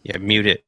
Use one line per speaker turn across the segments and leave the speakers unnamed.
Yeah, mute it.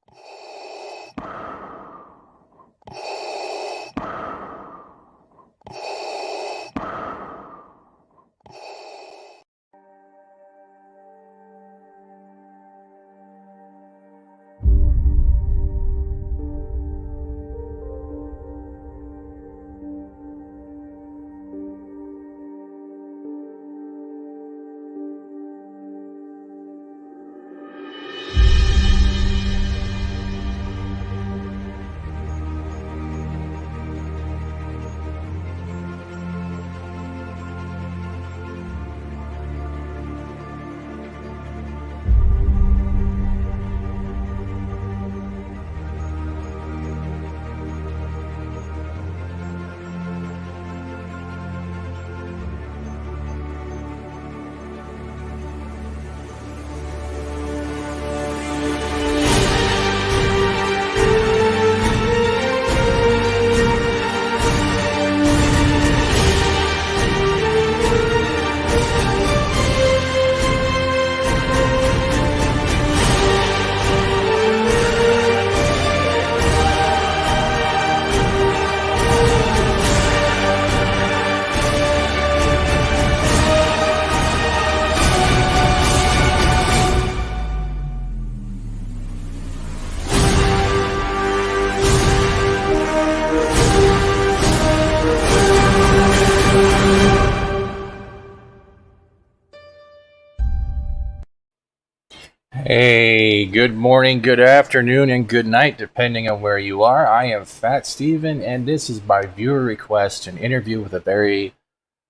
Hey, good morning, good afternoon, and good night, depending on where you are. I am Fat Steven, and this is by viewer request an interview with a very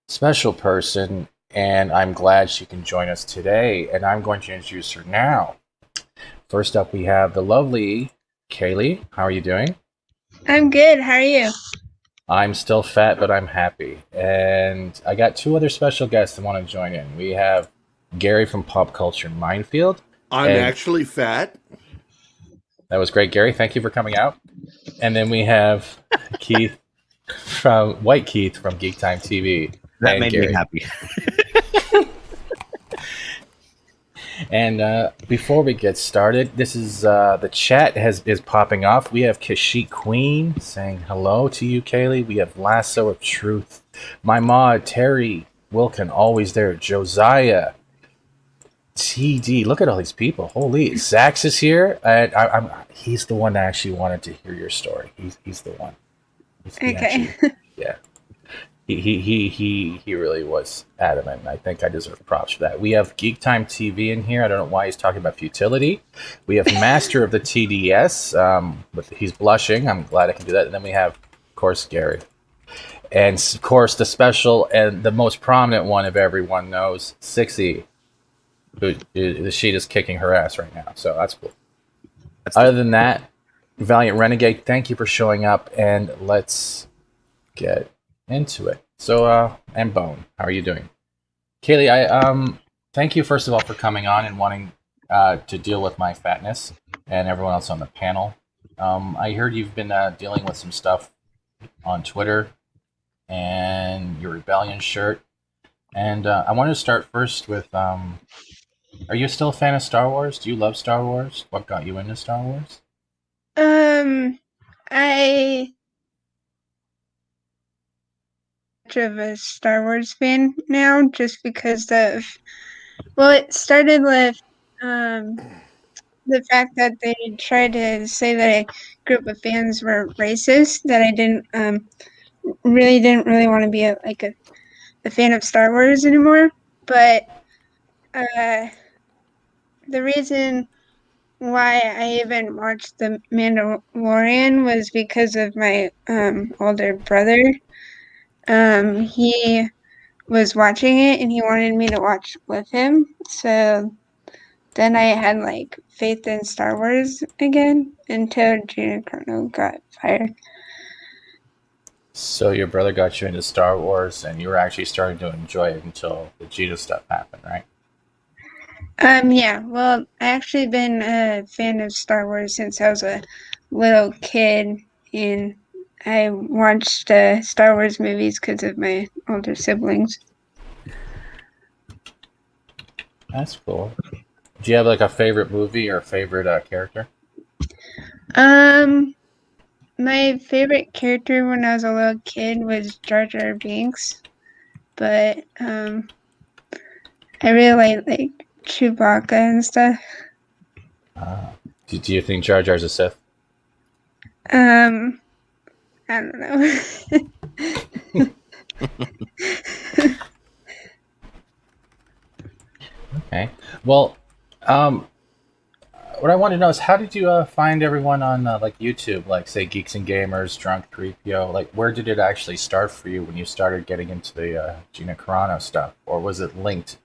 special person, and I'm glad she can join us today, and I'm going to introduce her now. First up, we have the lovely Kayleigh. How are you doing?
I'm good. How are you?
I'm still fat, but I'm happy. And I got two other special guests that want to join in. We have Gary from Pop Culture Minefield.
I'm
And
actually fat.
that was great, Gary. Thank you for coming out. And then we have Keith from White Keith from Geek Time TV.
That
and
made
Gary.
me happy.
And before we get started, this is the chat is popping off. We have Kashik Queen saying hello to you, Kayleigh. We have Lasso of Truth. My mod, Terry Wilkin, always there. Josiah. TD, look at all these people. Holy, Zax is here, and he's the one that actually wanted to hear your story. He's the one.
Okay.
Yeah. He really was adamant, and I think I deserve props for that. We have Geek Time TV in here. I don't know why he's talking about futility. We have Master of the TDS. But he's blushing. I'm glad I can do that. And then we have, of course, Gary. And, of course, the special and the most prominent one of everyone knows, Sixie. She is kicking her ass right now, so that's cool. Other than that, Valiant Renegade, thank you for showing up, and let's get into it. So, and Bone, how are you doing? Kayleigh, I thank you first of all for coming on and wanting to deal with my fatness and everyone else on the panel. I heard you've been dealing with some stuff on Twitter and your Rebellion shirt, and I wanted to start first with are you still a fan of Star Wars? Do you love Star Wars? What got you into Star Wars?
I of a Star Wars fan now, just because of it started with the fact that they tried to say that a group of fans were racist. That I didn't really want to be a fan of Star Wars anymore. But the reason why I even watched The Mandalorian was because of my older brother. He was watching it and he wanted me to watch with him. So then I had faith in Star Wars again until Gina and Chrono got fired.
So your brother got you into Star Wars, and you were actually starting to enjoy it until the Gina stuff happened, right?
Yeah. Well, I actually been a fan of Star Wars since I was a little kid, and I watched Star Wars movies because of my older siblings.
That's cool. Do you have a favorite movie or a favorite character?
My favorite character when I was a little kid was Jar Jar Binks, but I really like Chewbacca and stuff.
Do you think Jar Jar's a Sith?
I don't know.
Okay. Well, what I want to know is how did you find everyone on like YouTube, like say Geeks and Gamers, Drunk 3PO? Like, where did it actually start for you when you started getting into the Gina Carano stuff, or was it linked?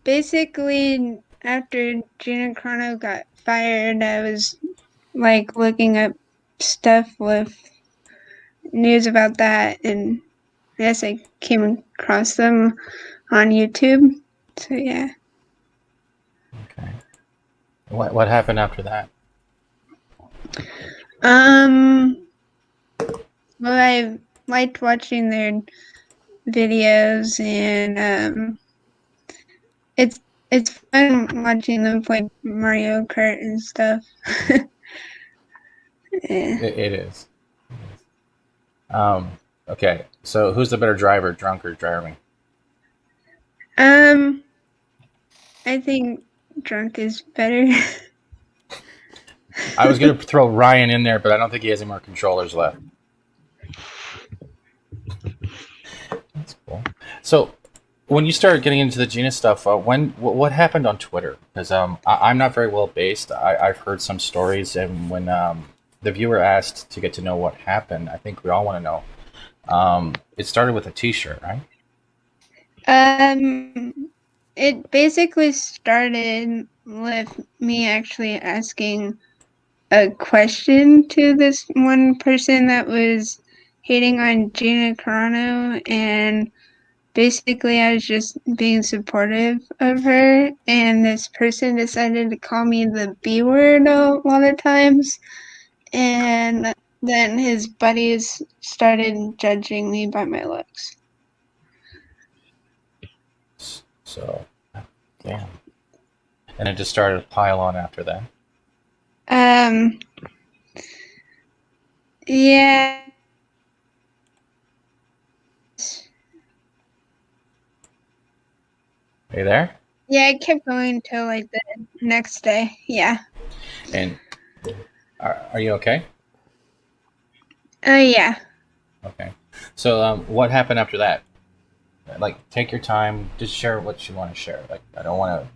Basically, after Gina Chrono got fired, I was like looking up stuff with news about that, and I guess I came across them on YouTube. So yeah.
Okay. What happened after that?
Um. Well, I liked watching their videos, and it's it's fun watching them play Mario Kart and stuff. Yeah.
It is. Okay. So who's the better driver, Drunk or Jeremy?
Um, I think drunk is better.
I was gonna throw Ryan in there, but I don't think he has any more controllers left. That's cool. So, when you started getting into the Gina stuff, what happened on Twitter? Because I'm not very well based. I've heard some stories, and when the viewer asked to get to know what happened, I think we all want to know. It started with a T-shirt, right?
It basically started with me actually asking a question to this one person that was hating on Gina Carano, and basically I was just being supportive of her, and this person decided to call me the B word a lot of times, and then his buddies started judging me by my looks.
So, damn. And it just started to pile on after that.
Yeah.
Are you there?
Yeah, it kept going till like the next day. Yeah.
And are you okay?
Yeah.
Okay. So, what happened after that? Like, take your time. Just share what you want to share. Like, I don't want to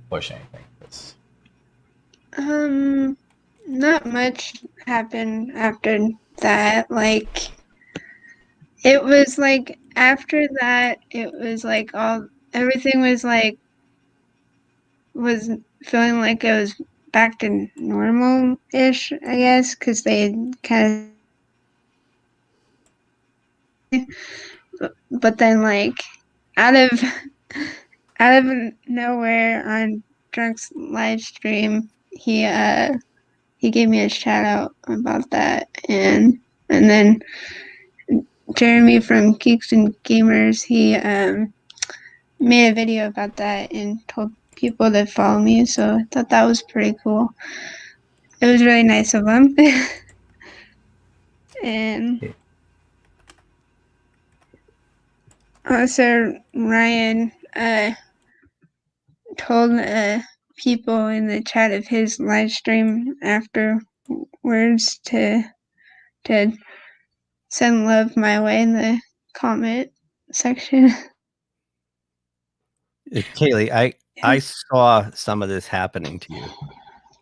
push anything. It's...
Not much happened after that. Like, it was like after that, it was like everything was feeling like it was back to normal-ish, I guess, because they kind of, but then like out of out of nowhere on Drunk's live stream, he gave me a shout out about that, and then Jeremy from Geeks and Gamers, he made a video about that and told people to follow me, so I thought that was pretty cool. It was really nice of him. And also Ryan told people in the chat of his live stream afterwards to send love my way in the comment section.
Kayleigh, I saw some of this happening to you.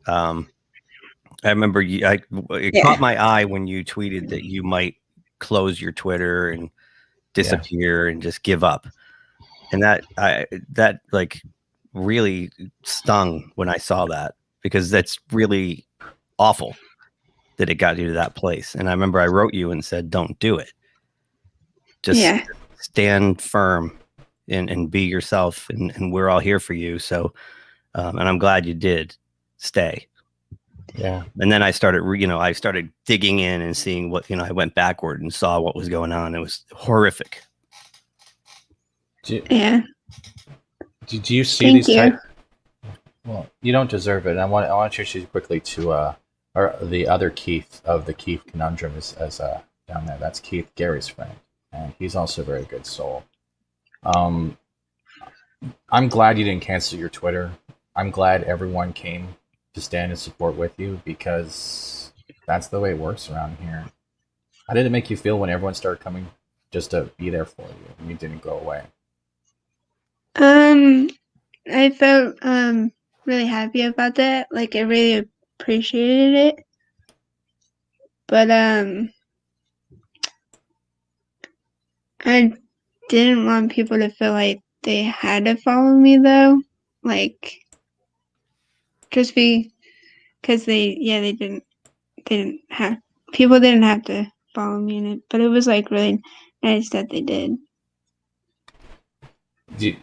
I remember it caught my eye when you tweeted that you might close your Twitter and disappear and just give up. And that like really stung when I saw that, because that's really awful that it got you to that place. And I remember I wrote you and said, don't do it. Just stand firm and be yourself. And we're all here for you. So, and I'm glad you did stay.
Yeah.
And then I started, I started digging in and seeing what, I went backward and saw what was going on. It was horrific.
Do you see these Well, you don't deserve it. And I want to introduce you quickly to the other Keith of the Keith Conundrum as down there. That's Keith, Gary's friend, and he's also a very good soul. I'm glad you didn't cancel your Twitter. I'm glad everyone came to stand and support with you, because that's the way it works around here. How did it make you feel when everyone started coming just to be there for you and you didn't go away?
I felt really happy about that. Like, I really appreciated it. But I didn't want people to feel like they had to follow me, though. Like, just because they didn't have, people didn't have to follow me in it, but it was like really nice that they did.
Do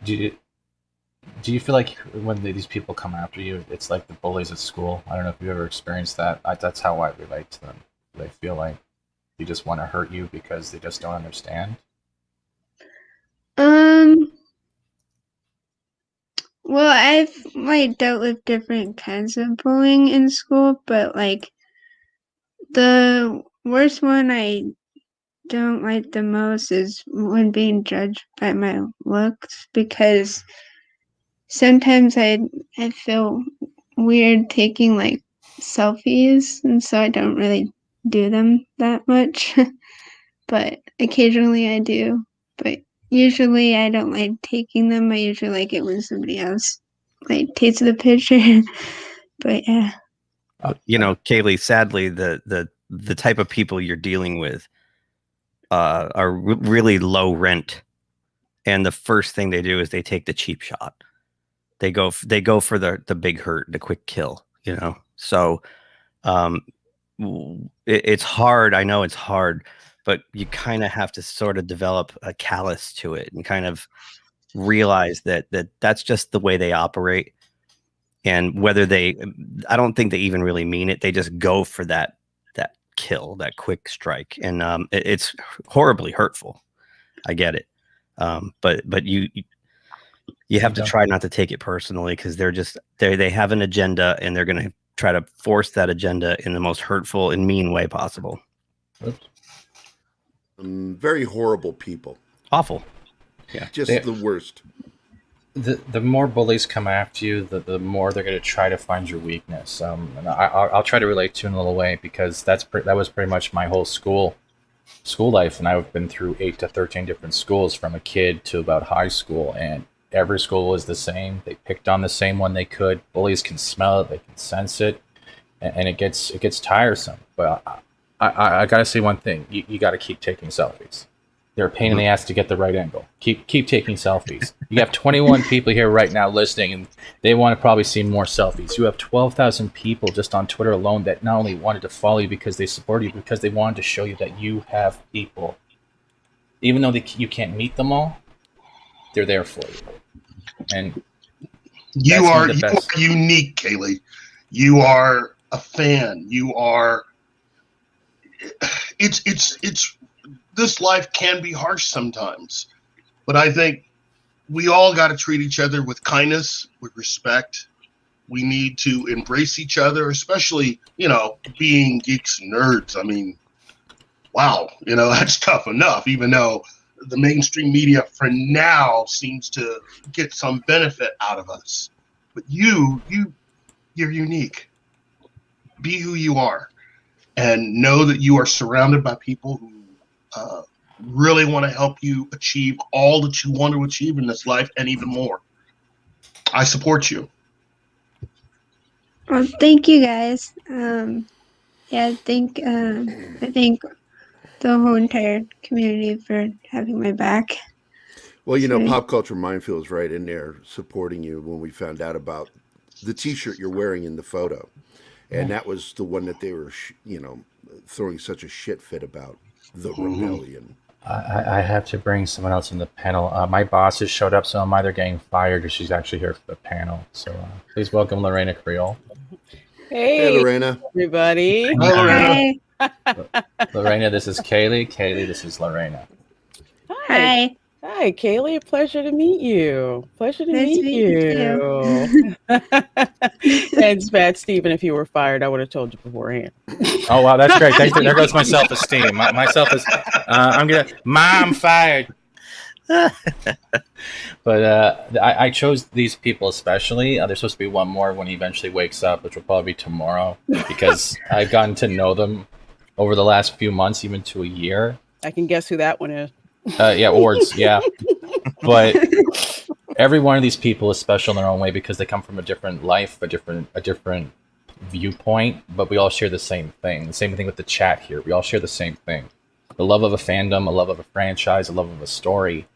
you feel like when these people come after you, it's like the bullies at school? I don't know if you've ever experienced that. That's how I relate to them. They feel like they just want to hurt you because they just don't understand.
Well, I've like dealt with different kinds of bullying in school, but like the worst one I don't like the most is when being judged by my looks, because sometimes I feel weird taking like selfies, and so I don't really do them that much. But occasionally I do. But usually I don't like taking them. I usually like it when somebody else like takes the picture. But yeah.
You know, Kayleigh, sadly, the type of people you're dealing with are really low rent, and the first thing they do is they take the cheap shot. They go for the big hurt, the quick kill. You know, so it's hard. I know it's hard, but you kind of have to sort of develop a callus to it and kind of realize that that's just the way they operate. And whether I don't think they even really mean it. They just go for that kill, that quick strike. And it's horribly hurtful. I get it. But you have to try not to take it personally, because they have an agenda, and they're going to try to force that agenda in the most hurtful and mean way possible.
Very horrible people.
Awful. Yeah.
Just the worst.
The more bullies come after you, the more they're going to try to find your weakness. And I'll try to relate to you in a little way, because that was pretty much my whole school life, and I've been through 8 to 13 different schools from a kid to about high school, and every school was the same. They picked on the same one they could. Bullies can smell it, they can sense it, and it gets tiresome. But I got to say one thing: you got to keep taking selfies. They're a pain in the ass to get the right angle. Keep taking selfies. You have 21 people here right now listening, and they want to probably see more selfies. You have 12,000 people just on Twitter alone that not only wanted to follow you because they support you, because they wanted to show you that you have people. Even though you can't meet them all, they're there for you. And
you are unique, Kayleigh. You are a fan. You are. It's. This life can be harsh sometimes, but I think we all got to treat each other with kindness, with respect. We need to embrace each other, especially, being geeks and nerds. I mean, wow, that's tough enough, even though the mainstream media for now seems to get some benefit out of us. But you're unique. Be who you are, and know that you are surrounded by people who really want to help you achieve all that you want to achieve in this life, and even more. I support you.
Well, thank you guys. I think the whole entire community for having my back.
Well, Pop Culture Minefield is right in there supporting you when we found out about the T-shirt you're wearing in the photo, and that was the one that they were, throwing such a shit fit about. The rebellion.
I have to bring someone else in the panel. My boss has showed up, so I'm either getting fired or she's actually here for the panel. So please welcome Lorena Creole.
Hey, Lorena.
Everybody.
Hi.
Lorena, this is Kayleigh. Kayleigh, this is Lorena.
Hi.
Hi, Kayleigh. Pleasure to meet you. Pleasure to
Nice
meet you. And Bad Stephen, if you were fired, I would have told you beforehand.
Oh wow, that's great. Thanks. There goes my self-esteem. My self is. I'm gonna. Mom fired. But I chose these people especially. There's supposed to be one more when he eventually wakes up, which will probably be tomorrow, because I've gotten to know them over the last few months, even to a year.
I can guess who that one is.
Yeah, awards. Yeah, but every one of these people is special in their own way because they come from a different life, a different viewpoint. But we all share the same thing. The same thing with the chat here. We all share the same thing: the love of a fandom, a love of a franchise, a love of a story.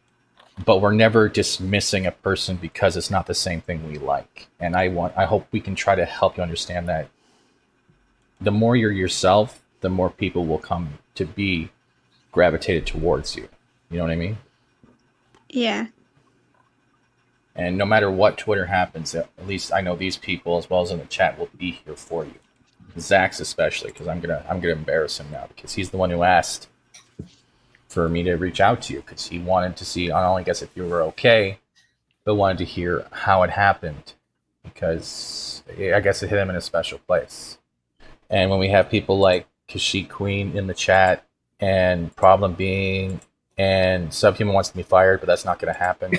But we're never dismissing a person because it's not the same thing we like. And I hope we can try to help you understand that the more you're yourself, the more people will come to be gravitated towards you. You know what I mean?
Yeah.
And no matter what Twitter happens, at least I know these people, as well as in the chat, will be here for you. Zach's especially, because I'm gonna embarrass him now because he's the one who asked for me to reach out to you because he wanted to see not only guess if you were okay, but wanted to hear how it happened because I guess it hit him in a special place. And when we have people like Kashi Queen in the chat and Problem Being and Subhuman wants to be fired, but that's not going to happen.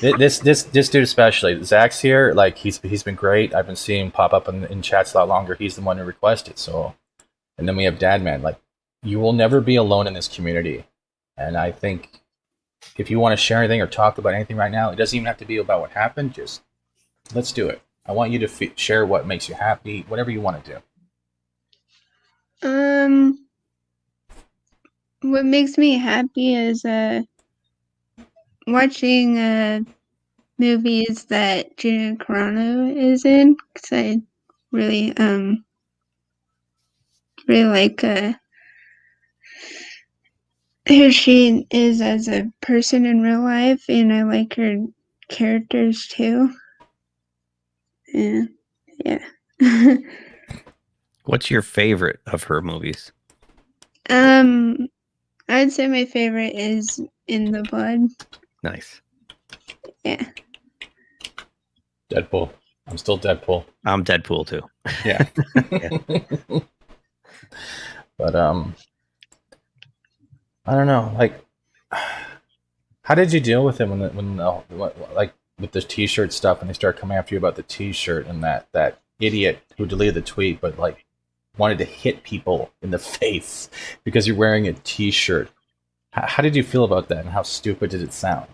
This dude especially, Zach's here. Like he's been great. I've been seeing him pop up in chats a lot longer. He's the one who requested. So, and then we have Dadman. Like you will never be alone in this community. And I think if you want to share anything or talk about anything right now, it doesn't even have to be about what happened. Just let's do it. I want you to share what makes you happy, whatever you want to do.
What makes me happy is watching movies that Gina Carano is in, because I really like who she is as a person in real life, and I like her characters too. Yeah.
What's your favorite of her movies?
I'd say my favorite is In the Blood.
Nice.
Yeah.
Deadpool. I'm still Deadpool.
I'm Deadpool too.
Yeah.
Yeah.
But I don't know. Like, how did you deal with him when like with the T-shirt stuff, and they started coming after you about the T-shirt and that idiot who deleted the tweet, but like wanted to hit people in the face because you're wearing a T-shirt. How did you feel about that, and how stupid did it sound?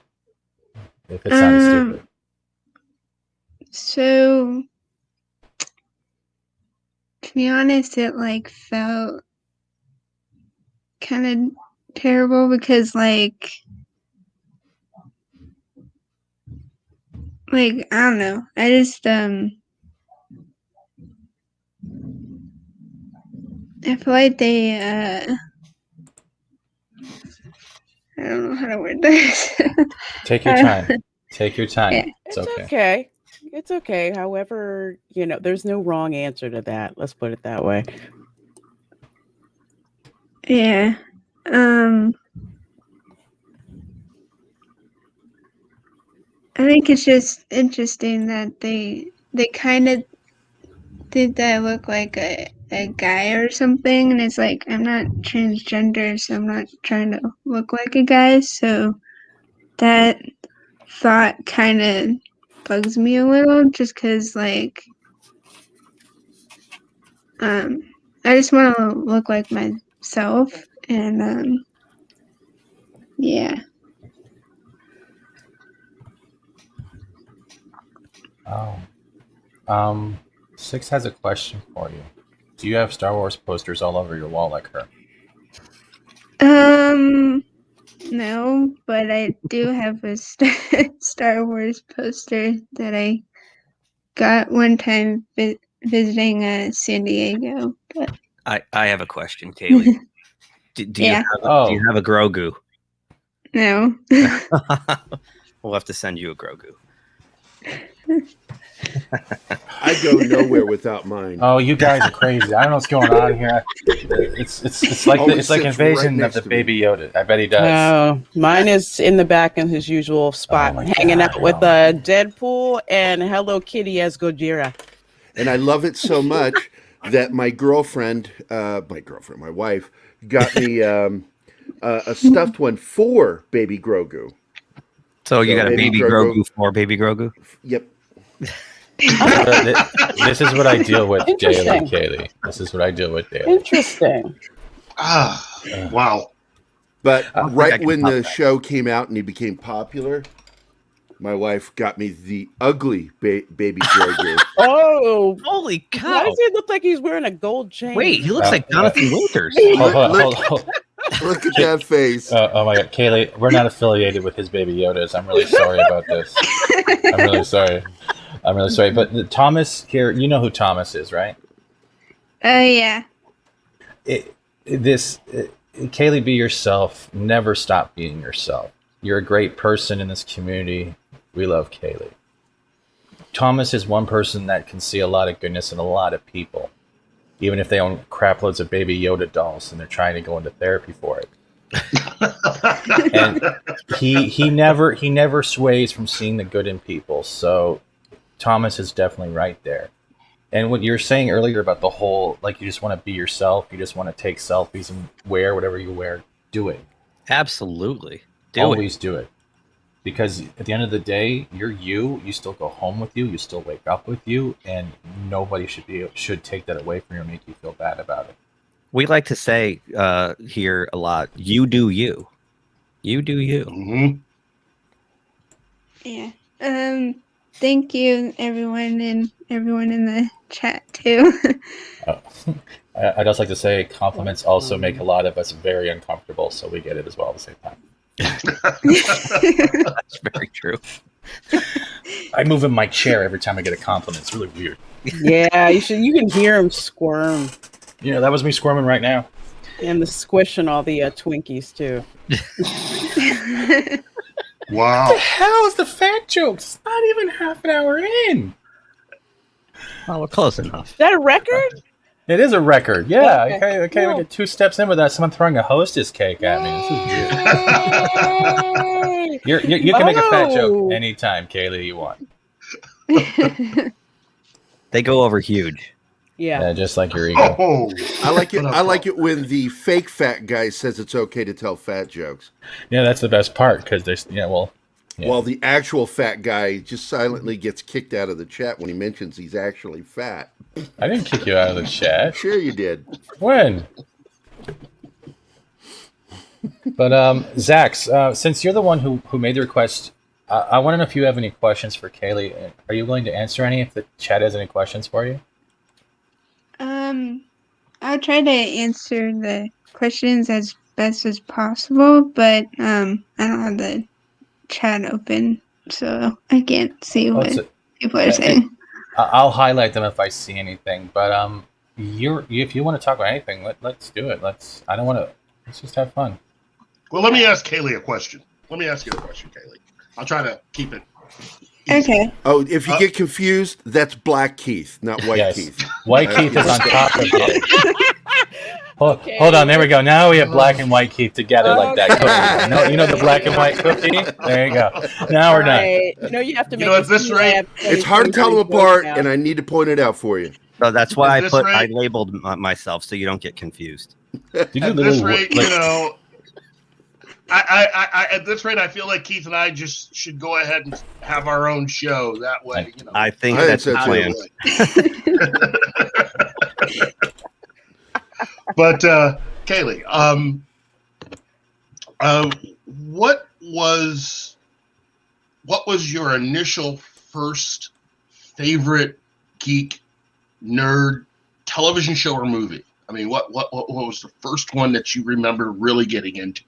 If it sounded stupid.
So, to be honest, it like felt kind of terrible because like I don't know. I just I feel like they I don't know how to word this.
Take your time. Take your time.
Yeah.
It's okay.
Okay. It's okay. However, there's no wrong answer to that. Let's put it that way.
Yeah. I think it's just interesting that they kind of did that look like a guy or something, and it's like I'm not transgender, so I'm not trying to look like a guy, so that thought kind of bugs me a little, just because like I just want to look like myself, and yeah.
Six has a question for you. Do you have Star Wars posters all over your wall like her?
No, but I do have a Star Wars poster that I got one time visiting San Diego. But
I have a question, Kayleigh. Do you
Yeah.
have a Grogu?
no.
We'll have to send you a Grogu.
I go nowhere without mine.
Oh, you guys are crazy. I don't know what's going on here. It's like
Always
it's like
sits
invasion
right
of the
next to me.
Baby Yoda. I bet he does.
No, mine is in the back in his usual spot,
Oh my
hanging
God,
out with
no.
Deadpool and Hello Kitty as Gojira.
And I love it so much that my wife, got me a stuffed one for Baby Grogu.
So you got a
Baby
baby
Grogu.
Grogu for baby Grogu?
Yep.
This is what I deal with daily,
Interesting.
Kayleigh. This is what I deal with daily.
Interesting.
Wow.
But
I don't think I
right
can
when
top
the
that.
show came out and he became popular, my wife got me the ugly Baby Grogu.
Oh,
Holy
why
cow!
does he look like he's wearing a gold chain?
Wait, he looks like Jonathan Winters.
Hold on.
Look at that face.
Oh my God, Kayleigh, we're not affiliated with his Baby Yodas. I'm really sorry about this. I'm really sorry. But Thomas here, you know who Thomas is, right?
Yeah.
Kayleigh, be yourself. Never stop being yourself. You're a great person in this community. We love Kayleigh. Thomas is one person that can see a lot of goodness in a lot of people, even if they own crap loads of Baby Yoda dolls and they're trying to go into therapy for it. And he never sways from seeing the good in people. So Thomas is definitely right there. And what you're saying earlier about the whole, like, you just want to be yourself, you just want to take selfies and wear whatever you wear, do it.
Absolutely.
Always do it. Because at the end of the day, you're you still go home with you still wake up with you, and nobody should take that away from you or make you feel bad about it.
We like to say here a lot, you do you. You do you.
Mm-hmm.
Yeah. Thank you, everyone, and everyone in the chat too.
I'd also like to say compliments also make a lot of us very uncomfortable, so we get it as well at the same time.
That's very true.
I move in my chair every time I get a compliment. It's really weird.
Yeah, you can hear him squirm
You know, that was me squirming right now.
and the squish and all the Twinkies too.
Wow.
What the hell is the fat joke? It's not even half an hour in.
Oh, we're close enough.
Is that a record?
It is a record. Yeah,
Okay.
I can't even get 2 steps in without someone throwing a hostess cake at me. This is weird. You can make a fat joke
Oh.
anytime, Kayleigh, you want.
They go over huge.
Yeah.
Just like your ego.
Oh,
I like it. I like it when the fake fat guy says it's okay to tell fat jokes,
Yeah, that's the best part because there's, yeah.
while the actual fat guy just silently gets kicked out of the chat when he mentions he's actually fat.
I didn't kick you out of the chat.
Sure, you did.
When? But Zach, since you're the one who made the request, I want to know if you have any questions for Kayleigh. Are you willing to answer any if the chat has any questions for you?
I'll try to answer the questions as best as possible, but I don't have the chat open, so I can't see what people are saying.
I'll highlight them if I see anything. But if you want to talk about anything, let's do it. Let's just have fun.
well, let me ask Kayleigh a question. Kayleigh. I'll try to keep it easy.
Okay.
Oh, if you get confused, that's Black Keith, not White
Yes.
Keith.
White Keith is on top of it. Hold on, there we go. Now we have Black and White Keith together like that cookie. You know the black and white cookie? There you go. Now we're done.
Right. You have to make
at this rate,
It's hard to tell them apart, and I need to point it out for you.
So that's why
At this
I
rate-
labeled myself so you don't get confused.
You do
At
the
this
little,
rate,
like,
I at this rate, I feel like Keith and I just should go ahead and have our own show. That way,
I think
I
that's
think
the
so,
plan.
But Kayleigh, what was your initial first favorite geek nerd television show or movie? I mean, what was the first one that you remember really getting into?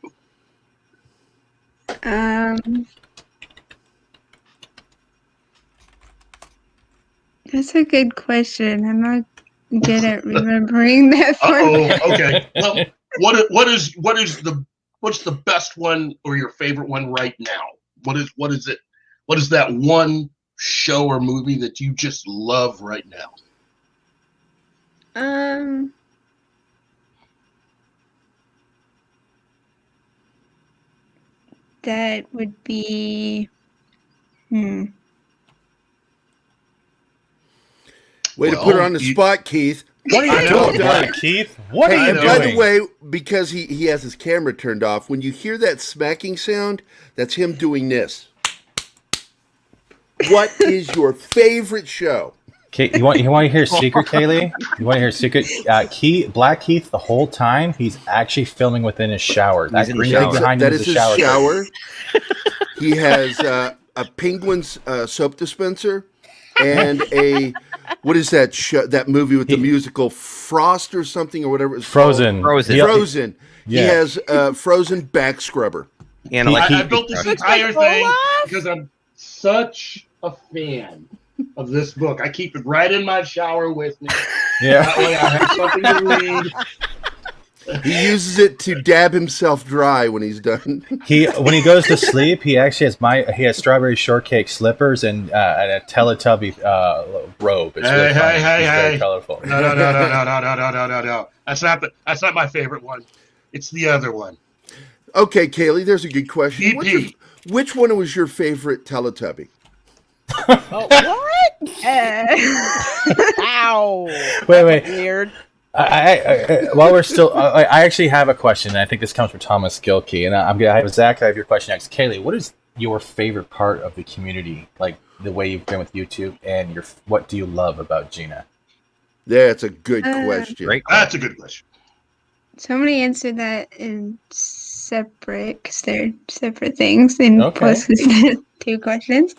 That's a good question. I'm not good at remembering that far.
Okay. Well, what's the best one or your favorite one right now? What is it? What is that one show or movie that you just love right now?
That would be.
Way to put her on the spot, Keith.
What are you doing, Keith? What are you doing?
By the way, because he has his camera turned off, when you hear that smacking sound, that's him doing this. What is your favorite show?
You want to hear a secret, Kayleigh? You want to hear a secret? Black Keith, the whole time, he's actually filming within his shower. That green thing behind him is his shower.
He has a Penguin's soap dispenser and a what is that show? That movie with the musical Frost or something or whatever it's
Frozen.
Called. Frozen. Yeah. He has Frozen back scrubber.
And I built this entire thing because I'm such a fan of this book. I keep it right in my shower with me.
Yeah.
That way I have something to read.
He uses it to dab himself dry when he's done.
When he goes to sleep, he actually has strawberry shortcake slippers and a Teletubby robe. It's really funny. It's very colorful.
No. That's not my favorite one. It's the other one.
Okay, Kayleigh, there's a good question. Which one was your favorite Teletubby?
Oh, what? Ow.
Wait.
Weird.
While we're still, I actually have a question. And I think this comes from Thomas Gilkey, and I'm gonna have Zach. I have your question next. Kayleigh, what is your favorite part of the community? Like the way you've been with YouTube, and what do you love about Gina?
That's a good question.
That's a good question.
Somebody answered that in separate because they're separate things and posted two questions.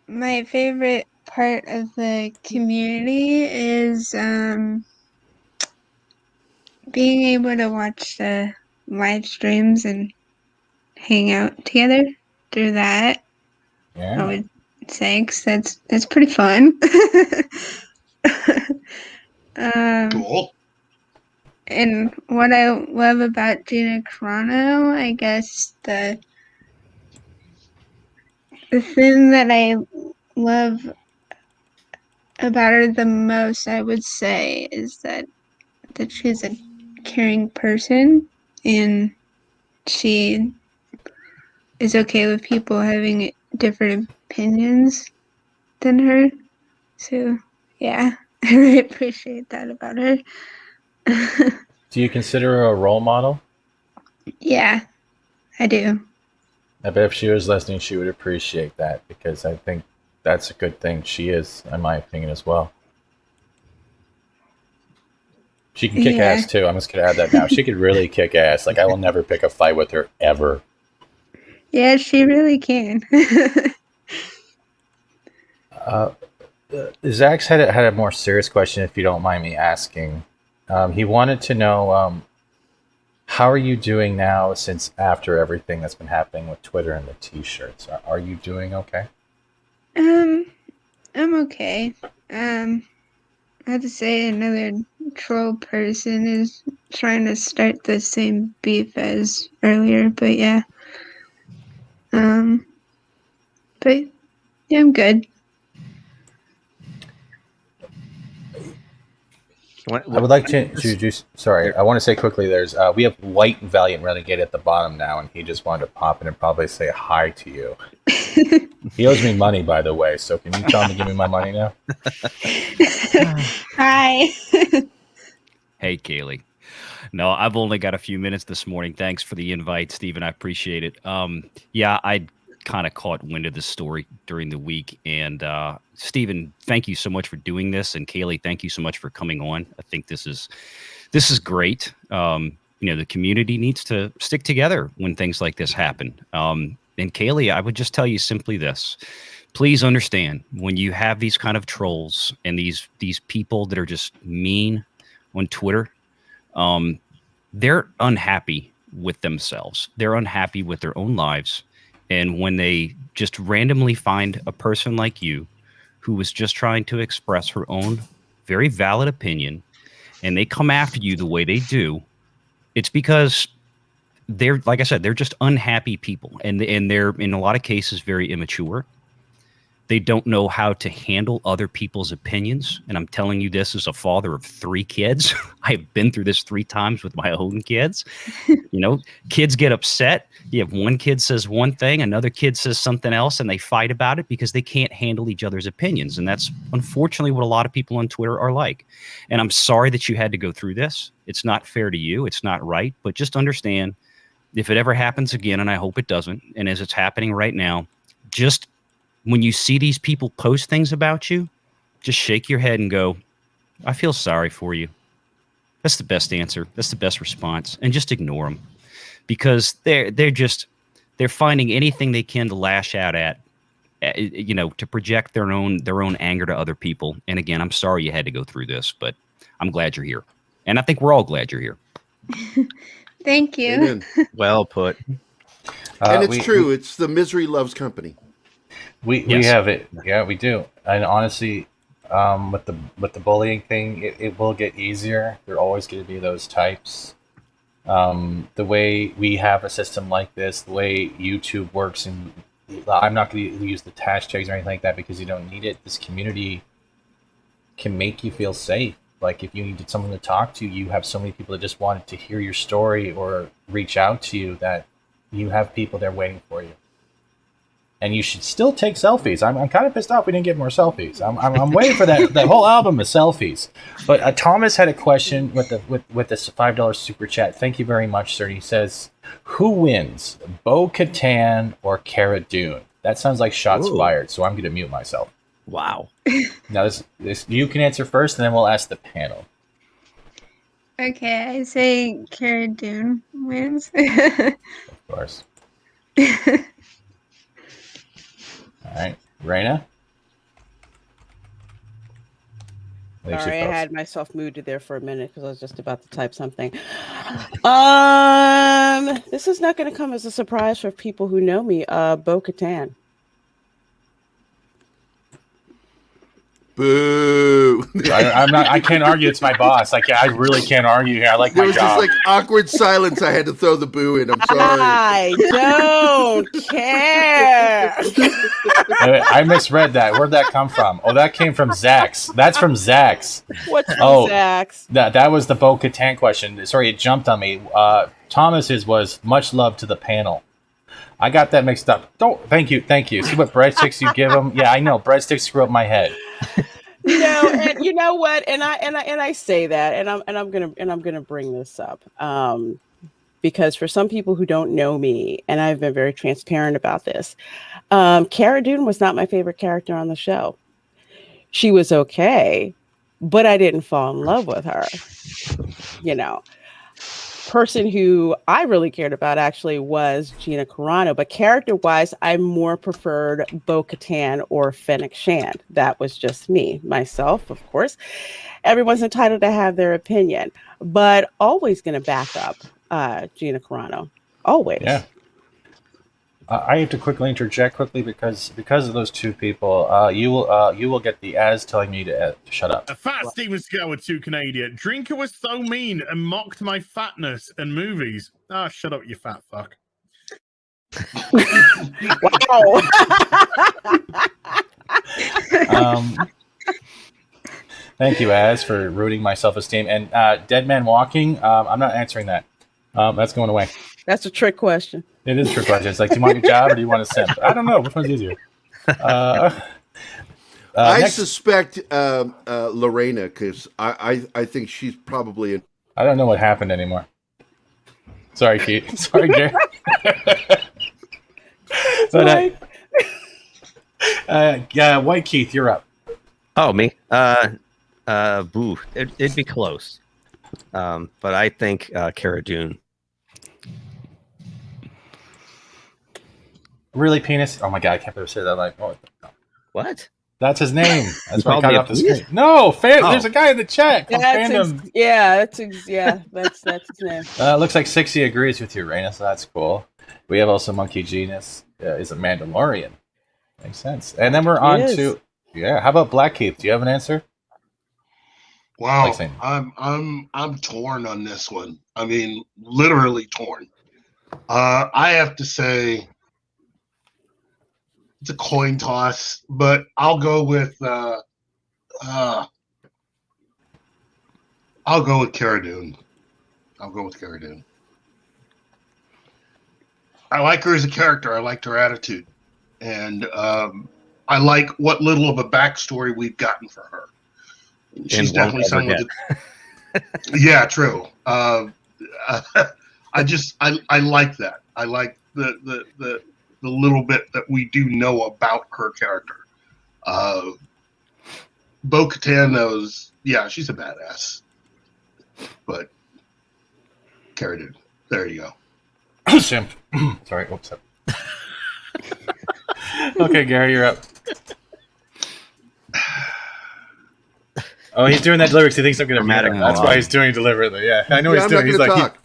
My favorite part of the community is being able to watch the live streams and hang out together through that.
Yeah.
I would say 'cause that's pretty fun.
Cool.
And what I love about Gina Chrono, I guess the thing that I love about her the most, I would say, is that she's a caring person and she is okay with people having different opinions than her. So, yeah, I really appreciate that about her.
Do you consider her a role model?
Yeah, I do.
I bet if she was listening, she would appreciate that because I think that's a good thing. She is, in my opinion, as well. She can kick ass too. I'm just gonna add that now. She could really kick ass. Like I will never pick a fight with her ever.
Yeah, she really can.
Zach's had a more serious question, if you don't mind me asking. He wanted to know, how are you doing now since after everything that's been happening with Twitter and the T-shirts? Are you doing okay?
I'm okay. I have to say another troll person is trying to start the same beef as earlier, but yeah. But yeah, I'm good.
I would like to introduce. Sorry, I want to say quickly. We have White Valiant Renegade at the bottom now, and he just wanted to pop in and probably say hi to you. He owes me money, by the way. So can you tell him to give me my money now?
Hi.
Hey, Kayleigh. No, I've only got a few minutes this morning. Thanks for the invite, Stephen. I appreciate it. Yeah, I kind of caught wind of this story during the week, and Stephen, thank you so much for doing this, and Kayleigh, thank you so much for coming on. I think this is great. The community needs to stick together when things like this happen. And Kayleigh, I would just tell you simply this: please understand when you have these kind of trolls and these people that are just mean on Twitter, they're unhappy with themselves. They're unhappy with their own lives. And when they just randomly find a person like you who was just trying to express her own very valid opinion, and they come after you the way they do, it's because they're, like I said, they're just unhappy people, and they're in a lot of cases very immature. They don't know how to handle other people's opinions. And I'm telling you this as a father of 3 kids. I've been through this 3 times with my own kids. You know, kids get upset. You have one kid says one thing, another kid says something else, and they fight about it because they can't handle each other's opinions. And that's unfortunately what a lot of people on Twitter are like. And I'm sorry that you had to go through this. It's not fair to you. It's not right. But just understand, if it ever happens again, and I hope it doesn't, and as it's happening right now, just when you see these people post things about you, just shake your head and go, I feel sorry for you. That's the best answer. That's the best response. And just ignore them, because they're finding anything they can to lash out at, you know, to project their own anger to other people. And again, I'm sorry you had to go through this, but I'm glad you're here. And I think we're all glad you're here.
Thank you.
Amen.
Well put.
And it's true. It's the misery loves company.
We have it. Yeah, we do. And honestly, with the bullying thing, it will get easier. There are always going to be those types. The way we have a system like this, the way YouTube works, and I'm not going to use the hashtags or anything like that because you don't need it. This community can make you feel safe. Like if you needed someone to talk to, you have so many people that just wanted to hear your story or reach out to you that you have people there waiting for you. And you should still take selfies. I'm kind of pissed off we didn't get more selfies. I'm waiting for that whole album of selfies. But Thomas had a question with this $5 super chat. Thank you very much, sir. He says, "Who wins, Bo-Katan or Cara Dune?" That sounds like shots fired. So I'm going to mute myself.
Wow.
Now this you can answer first, and then we'll ask the panel.
Okay, I say Cara Dune wins.
Of course. All right, Raina.
Sorry, I had myself muted there for a minute because I was just about to type something. This is not going to come as a surprise for people who know me. Bo-Katan.
Boo!
I can't argue. It's my boss. Like I really can't argue here. I like
There
my
was
job.
just like awkward silence. I had to throw the boo in. I'm sorry.
I don't care.
I misread that. Where'd that come from? Oh, that came from Zach's. That's from Zach's.
What's from Zach's?
That was the Bo-Katan question. Sorry, it jumped on me. Thomas's was much love to the panel. I got that mixed up. Thank you. See what breadsticks you give them? Yeah, I know breadsticks screw up my head.
And you know what? And I say that, and I'm gonna bring this up, because for some people who don't know me, and I've been very transparent about this, Cara Dune was not my favorite character on the show. She was okay, but I didn't fall in love with her. You know. Person who I really cared about actually was Gina Carano, but character-wise, I more preferred Bo-Katan or Fennec Shand. That was just me, myself, of course. Everyone's entitled to have their opinion, but always going to back up Gina Carano. Always.
Yeah. I have to quickly interject because of those two people, you will get the ads telling me to shut up.
A fat Steven Seagal to Canadian. Drinker was so mean and mocked my fatness and movies. Ah, shut up, you fat fuck.
Wow.
Thank you, Az, for ruining my self-esteem. And Dead Man Walking, I'm not answering that. That's going away.
That's a trick question.
It is a trick question. It's like, do you want your job or do you want to simp? I don't know. Which one's easier?
I suspect Lorena, because I think she's probably
I don't know what happened anymore. Sorry, Keith. Sorry, Gary. But White Keith, you're up.
Oh, me? Boo. It'd be close. But I think Cara Dune.
Really, penis? Oh my god, I can't believe I said that. Like,
What?
That's his name. That's why I
called
got
me
it
a
off the
penis?
screen. No, there's a guy in the chat.
That's his name.
Looks like 60 agrees with you, Raina, so that's cool. We have also Monkey Genius is a Mandalorian. Makes sense. And then we're on to how about Black Keith? Do you have an answer?
Wow, I'm torn on this one. I mean, literally torn. I have to say it's a coin toss, but I'll go with Cara Dune. I'll go with Cara Dune. I like her as a character. I liked her attitude, and I like what little of a backstory we've gotten for her. She's definitely someone that. Yeah, true. I like that. I like the little bit that we do know about her character. Bo-Katan knows, yeah, she's a badass. But Cara Dune, there you go.
Simp. Sorry, whoops. Okay, Gary, you're up. Oh, he's doing that delivery because he thinks I'm going to mad him. That's why he's doing deliberately. Yeah, I know he's doing. He's like, talk.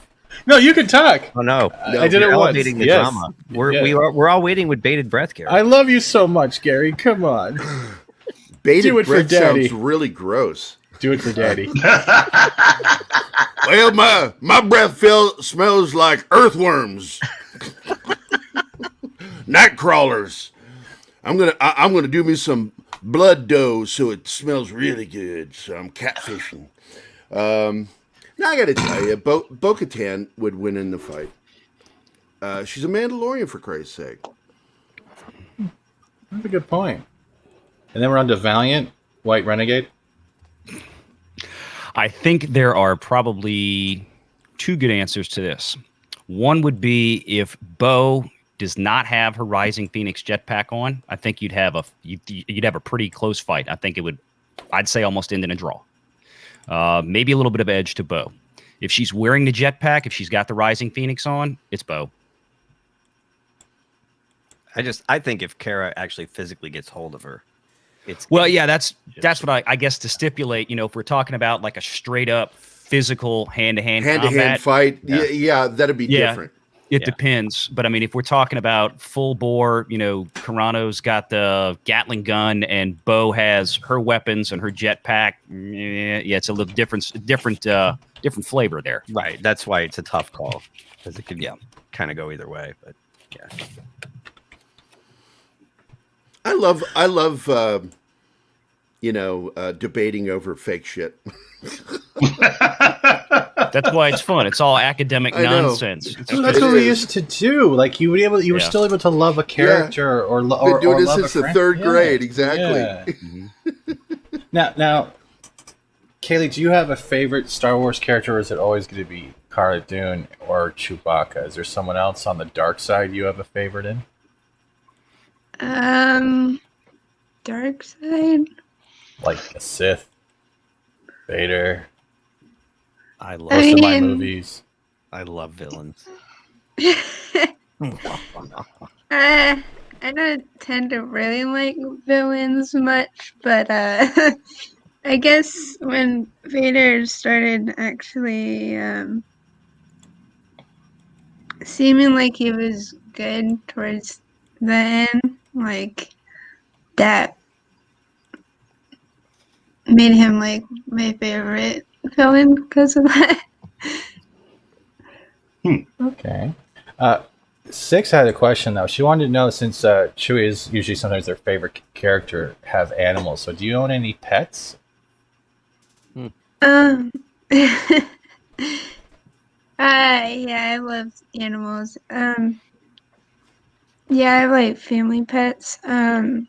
No, you can talk.
Oh no,
I did it once.
The drama. We're all waiting with bated breath, Gary.
I love you so much, Gary. Come on.
Bated breath sounds really gross.
Do it for Daddy.
Well, my breath smells like earthworms, night crawlers. I'm gonna do me some blood dough so it smells really good. So I'm catfishing. Now I got to tell you, Bo-Katan would win in the fight. She's a Mandalorian, for Christ's sake.
That's a good point. And then we're on to Valiant, White Renegade.
I think there are probably two good answers to this. One would be if Bo does not have her Rising Phoenix jetpack on, I think you'd have a pretty close fight. I think it would, I'd say, almost end in a draw. Maybe a little bit of edge to Bo. If she's wearing the jetpack, if she's got the Rising Phoenix on, it's Bo.
I think if Cara actually physically gets hold of her,
that's what I guess to stipulate. If we're talking about like a straight up physical hand-to-hand combat
fight, yeah, that'd be different.
It depends, but I mean, if we're talking about full bore, Carano's got the Gatling gun and Bo has her weapons and her jetpack. Yeah, it's a little different flavor there.
Right. That's why it's a tough call because it could kind of go either way. But yeah,
I love debating over fake shit.
That's why it's fun. It's all academic nonsense.
That's what we used to do. Like you were still able to love a character or
been doing this since the third grade. Exactly.
Yeah. Now, Kayleigh, do you have a favorite Star Wars character, or is it always going to be Cara Dune or Chewbacca? Is there someone else on the dark side you have a favorite in?
Dark side.
Like a Sith, Vader.
I love
most of my movies.
I love villains.
I don't tend to really like villains much, but I guess when Vader started actually seeming like he was good towards the end, like that made him like my favorite villain because of that.
Okay. Six had a question though. She wanted to know, since Chewie is usually sometimes their favorite character, have animals. So do you own any pets?
Yeah, I love animals. Yeah, I like family pets. One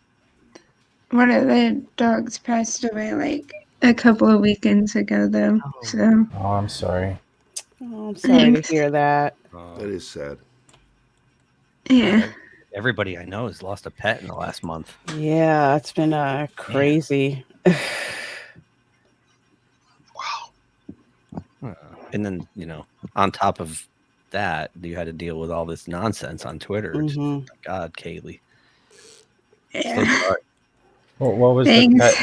of the dogs passed away like a couple of weekends ago, though. So.
Oh, I'm sorry.
Oh, I'm sorry to hear that.
That is sad.
Yeah.
Everybody I know has lost a pet in the last month.
Yeah, it's been crazy.
Wow. And then, on top of that, you had to deal with all this nonsense on Twitter.
Mm-hmm.
God, Kayleigh.
Yeah.
So sorry.
What was the pet?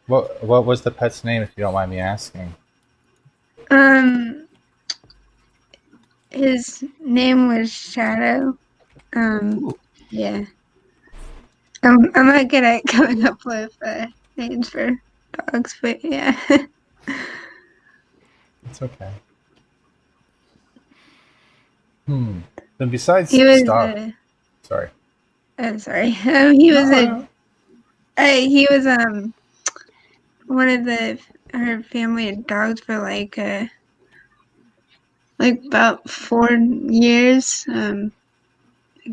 What was the pet's name, if you don't mind me asking?
His name was Shadow. Yeah. I'm not good at coming up with names for dogs, but yeah.
It's okay. Then besides
He was.
Star, sorry.
Sorry. He was one of her family dogs for like about 4 years. I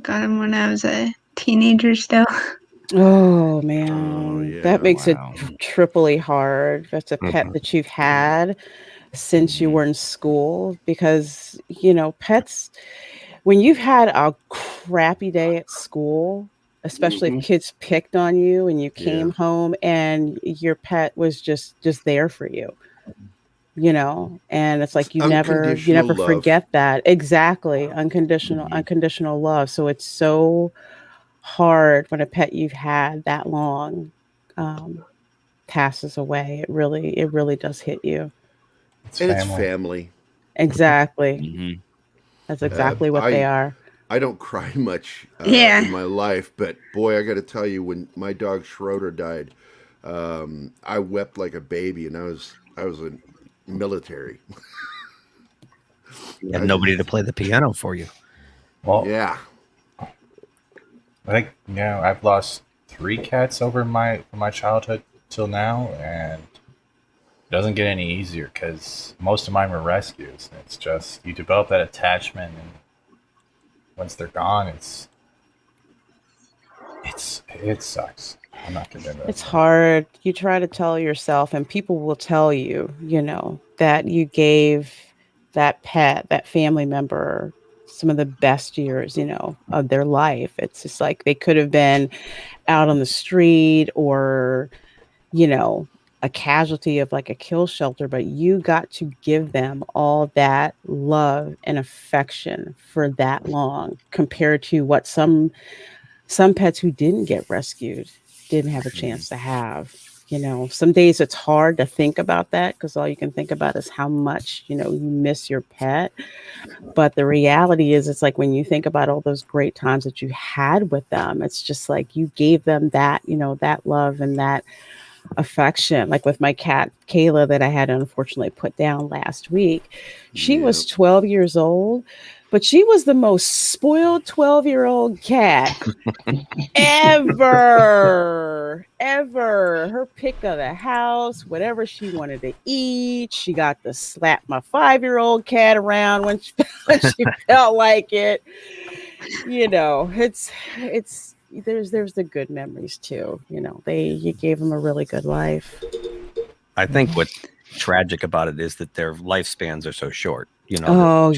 got him when I was a teenager still.
Oh man,
Oh, yeah.
that makes
Wow.
it triply hard. That's a pet that you've had since you were in school, because pets, when you've had a crappy day at school, especially if kids picked on you and you came home and your pet was just there for you, and it's like you never
Unconditional love.
forget that. Exactly. Unconditional love. So it's so hard when a pet you've had that long passes away. It really does hit you.
It's
And
family.
it's family.
Exactly. That's exactly what they are.
I don't cry much
Yeah.
in my life, but boy, I got to tell you, when my dog Schroeder died, I wept like a baby, and I was in military.
You had nobody to play the piano for you.
Well,
Yeah.
I think I've lost 3 cats over from my childhood till now, and it doesn't get any easier because most of mine were rescues. It's just you develop that attachment, and once they're gone, it sucks. I'm not gonna do that.
It's hard. You try to tell yourself, and people will tell you, that you gave that pet, that family member, some of the best years, of their life. It's just like they could have been out on the street or, a casualty of like a kill shelter, but you got to give them all that love and affection for that long, compared to what some pets who didn't get rescued didn't have a chance to have. Some days it's hard to think about that because all you can think about is how much, you miss your pet. But the reality is, it's like when you think about all those great times that you had with them, it's just like you gave them that, that love and that affection. Like with my cat, Kayla, that I had unfortunately put down last week. She was 12 years old, but she was the most spoiled 12-year-old cat ever. Her pick of the house, whatever she wanted to eat. She got to slap my 5-year-old cat around when she felt like it. It's there's the good memories too. You gave them a really good life.
I think what's tragic about it is that their lifespans are so short.
12,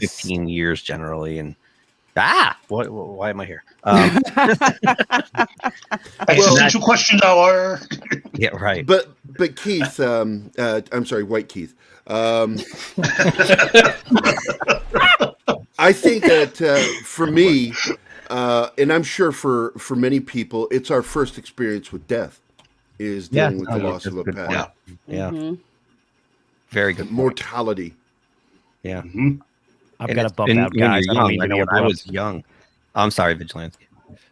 15 years generally, and why am I here?
Existential question hour.
Yeah, right.
But Keith, I'm sorry, White Keith. I think that for me, and I'm sure for many people, it's our first experience with death, is dealing with the loss of a pet.
Yeah. Very good.
Mortality.
Yeah.
I've got to bump out, guys. I don't mean to
when I
interrupt.
was young. I'm sorry, Vigilante.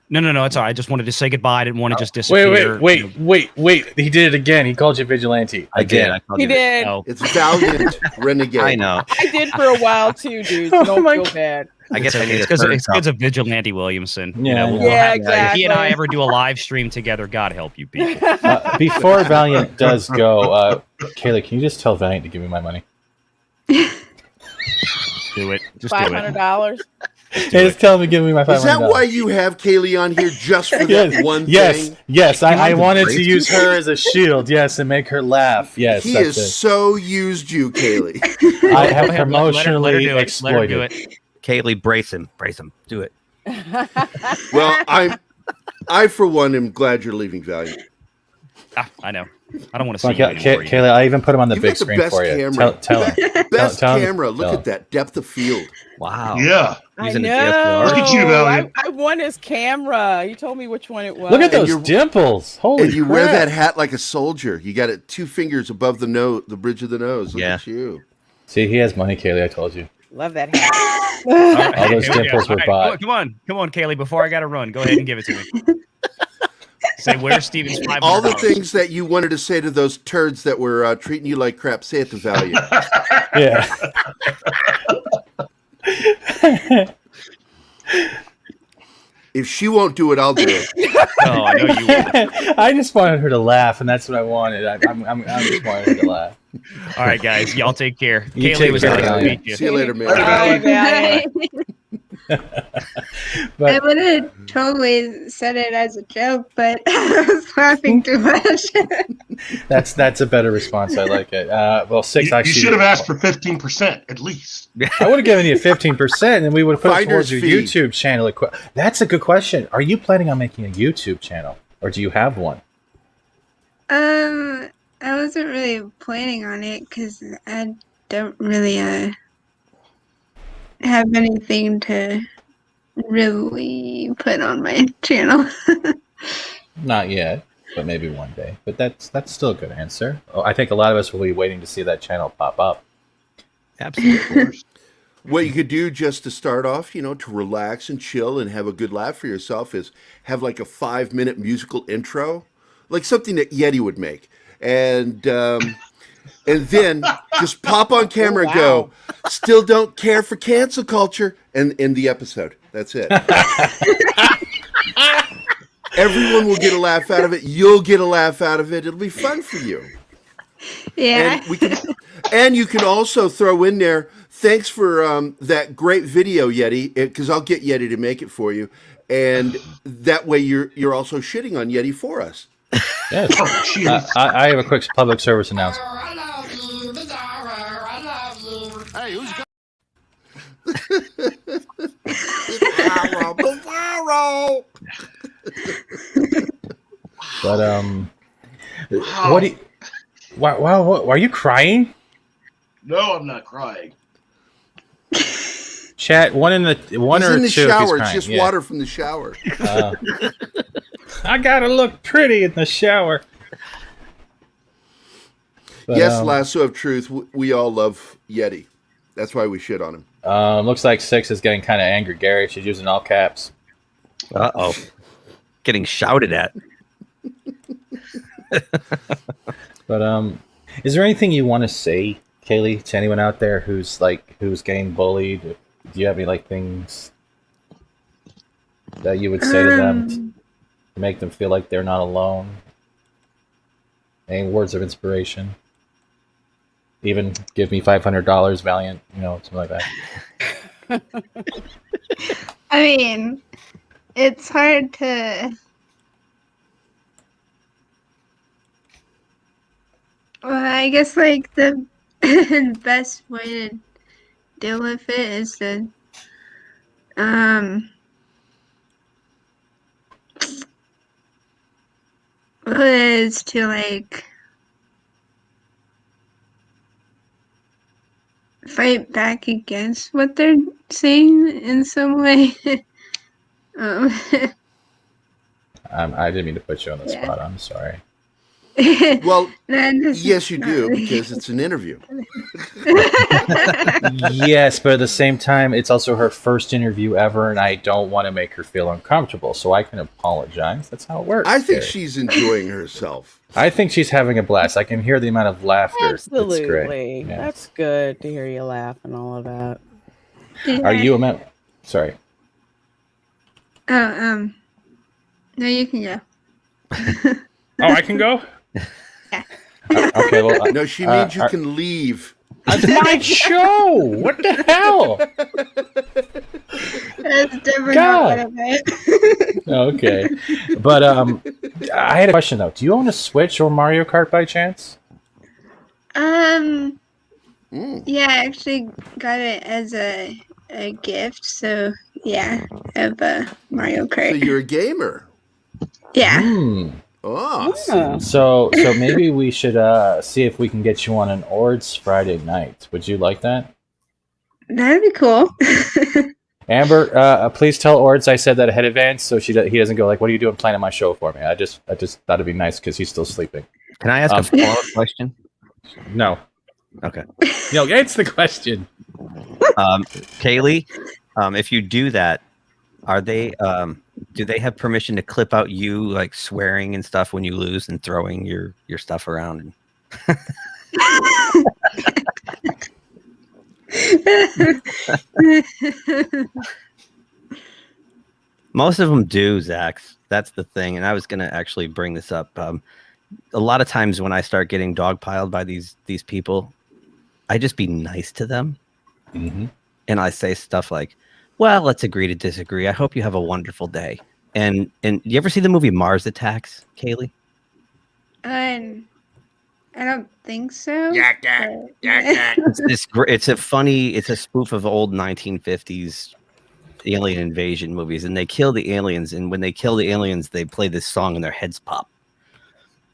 No, it's all right. I just wanted to say goodbye. I didn't want to just disappear.
Wait. He did it again. He called you vigilante.
I did.
He did.
Oh.
It's Valiant Renegade.
I know.
I did for a while too, dude. Don't feel bad.
I guess I need
It's because of Vigilante Williamson.
Yeah,
exactly.
If he and I ever do a live stream together, God help you people.
Before Valiant does go, Kayleigh, can you just tell Valiant to give me my money?
Do it. Just do it.
$500.
Just tell him to give me my $500.
Is that why you have Kayleigh on here, just for that one thing?
Yes. I wanted to use her as a shield, and make her laugh. Yes,
He has so used you, Kayleigh.
I have
Let her
promotionally
do it. Let her
exploited.
do it.
Kayleigh, brace him. Do it.
Well, I for one am glad you're leaving Valiant.
I know. I don't want to see you anymore.
Kayleigh, I even put him on the
You've
big
got the
screen
best
for you.
camera.
Tell him.
Best
Tell him.
camera. Look at that depth of field.
Wow.
Yeah.
Using a
I know.
DSLR.
Look at you, Valiant.
I won his camera. You told me which one it was.
Look at those dimples. Holy
And you
crap.
wear that hat like a soldier. You got it 2 fingers above the nose, the bridge of the nose. Look at you.
See, he has money, Kayleigh. I told you.
Love that hat.
All those dimples were bought.
Come on, Kayleigh. Before I got to run, go ahead and give it to me. Say, where's Steven's $500?
All the things that you wanted to say to those turds that were treating you like crap, say it to Valiant.
Yeah.
If she won't do it, I'll do it.
Oh, I know you will.
I just wanted her to laugh, and that's what I wanted. I just wanted her to laugh.
All right, guys. Y'all take care.
You
Kayleigh,
take
it was
care,
nice to
Kayleigh.
meet you.
See you later, man.
Bye, Valiant.
But
I would have totally said it as a joke, but I was laughing too much.
that's a better response. I like it. Well, six
You
actually.
should have asked for 15% at least.
I would have given you 15%, and we would have put it
Finder's
towards your
fee.
YouTube channel. That's a good question. Are you planning on making a YouTube channel, or do you have one?
I wasn't really planning on it because I don't really have anything to really put on my channel.
Not yet, but maybe one day. But that's still a good answer. Oh, I think a lot of us will be waiting to see that channel pop up.
Absolutely.
What you could do just to start off, to relax and chill and have a good laugh for yourself is have like a 5-minute musical intro, like something that Yeti would make. And then just pop on camera and go, still don't care for cancel culture, and end the episode. That's it. Everyone will get a laugh out of it. You'll get a laugh out of it. It'll be fun for you.
Yeah.
And you can also throw in there, thanks for that great video, Yeti, because I'll get Yeti to make it for you. And that way you're also shitting on Yeti for us.
Yes. I have a quick public service announcement.
I love you, Bizarro. I love you. Hey, who's got
Bizarro.
But what do you, wow, are you crying?
No, I'm not crying.
Chat, one
He's
or
in the
two. If he's
shower. It's
crying.
just
Yeah.
water from the shower.
I gotta look pretty in the shower. But,
Yes, Lasso of Truth. We all love Yeti. That's why we shit on him.
Looks like Six is getting kind of angry. Gary, she's using all caps.
Uh-oh. Getting shouted at.
But is there anything you want to say, Kayleigh, to anyone out there who's getting bullied? Do you have any things that you would say to them to make them feel like they're not alone? Any words of inspiration? Even give me $500, Valiant, something like that.
I mean, it's hard to. Well, I guess the best way to deal with it is to fight back against what they're saying in some way.
I didn't mean to put you on the
Yeah.
spot. I'm sorry.
Well,
That's
yes, you
not
do,
really-
because it's an interview.
Yes, but at the same time, it's also her first interview ever, and I don't want to make her feel uncomfortable, so I can apologize. That's how it works.
I think
Gary.
she's enjoying herself.
I think she's having a blast. I can hear the amount of laughter.
Absolutely.
It's great. Yeah.
That's good to hear you laugh and all of that.
Are you a member? Sorry.
Oh, no, you can go.
Oh, I can go?
Yeah.
Okay, well,
No, she means you can leave.
it's my show. What the hell?
That's definitely
God.
not what I meant.
Okay. But I had a question, though. Do you own a Switch or Mario Kart by chance?
Yeah, I actually got it as a gift, so yeah, I have a Mario
So
Kart.
you're a gamer.
Yeah.
Hmm.
Oh,
Yeah.
So maybe we should see if we can get you on an Ords Friday night. Would you like that?
That'd be cool.
Amber, please tell Ords I said that ahead of advance, so he doesn't go like, "What are you doing planning my show for me?" I just thought it'd be nice because he's still sleeping.
Can I ask a follow-up question?
No,
Okay.
answer the question.
Kayleigh, if you do that, are they do they have permission to clip out you swearing and stuff when you lose and throwing your stuff around? Most of them do, Zach. That's the thing. And I was going to actually bring this up. A lot of times when I start getting dogpiled by these people, I just be nice to them.
Mm-hmm.
And I say stuff like, well, let's agree to disagree. I hope you have a wonderful day. And you ever see the movie Mars Attacks, Kayleigh?
I don't think so.
It's a spoof of old 1950s alien invasion movies, and they kill the aliens. And when they kill the aliens, they play this song and their heads pop.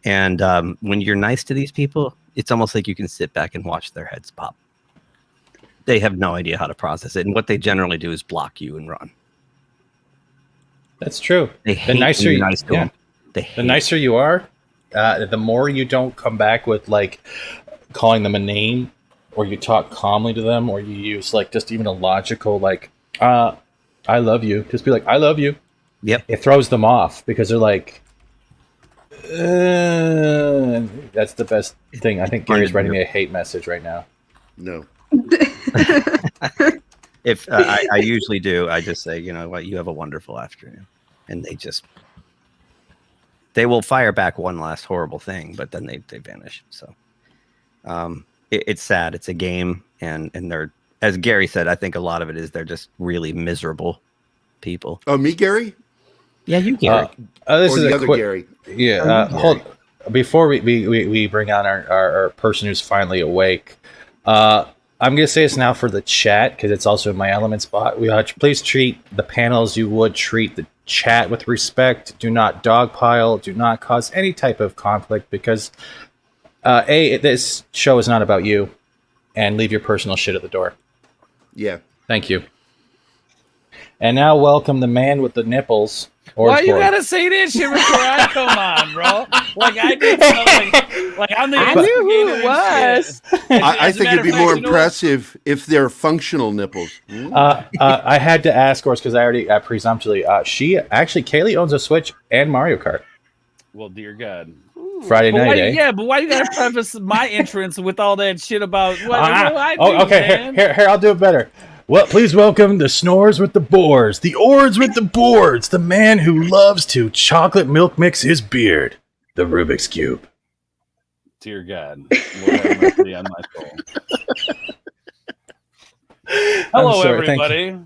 And when you're nice to these people, it's almost like you can sit back and watch their heads pop. They have no idea how to process it. And what they generally do is block you and run.
That's true.
The nicer
you are, the more you don't come back with like calling them a name, or you talk calmly to them, or you use like just even a logical like, I love you. Just be like, I love you.
Yep.
It throws them off because they're like, that's the best thing. I think Gary's writing me a hate message right now.
No.
If I usually do, I just say, you know what, you have a wonderful afternoon, and they will fire back one last horrible thing, but then they vanish. So it's sad. It's a game, and they're, as Gary said, I think a lot of it is they're just really miserable people.
Oh, me, Gary?
Yeah, you, Gary.
This
or
is
the
a
other
quick.
Gary.
Yeah. Hold before we bring on our person who's finally awake. I'm going to say this now for the chat because it's also in my element spot. Please treat the panel as you would treat the chat with respect. Do not dogpile. Do not cause any type of conflict because this show is not about you. And leave your personal shit at the door.
Yeah.
Thank you. And now welcome the man with the nipples.
Why you gotta say that shit before I come on, bro? Like I did something. Like I'm the.
I knew who it was.
I think it'd be more impressive if they're functional nipples.
I had to ask, Ors, because I already presumptuously. Kayleigh owns a Switch and Mario Kart.
Well, dear God.
Friday night, eh?
Yeah, but why you gotta preface my entrance with all that shit about what I do,
okay,
man?
Here, I'll do it better. Well, please welcome the snores with the boars, the ords with the boards, the man who loves to chocolate milk mix his beard, the Rubik's Cube.
Dear God. Lord have mercy on my soul. Hello, everybody.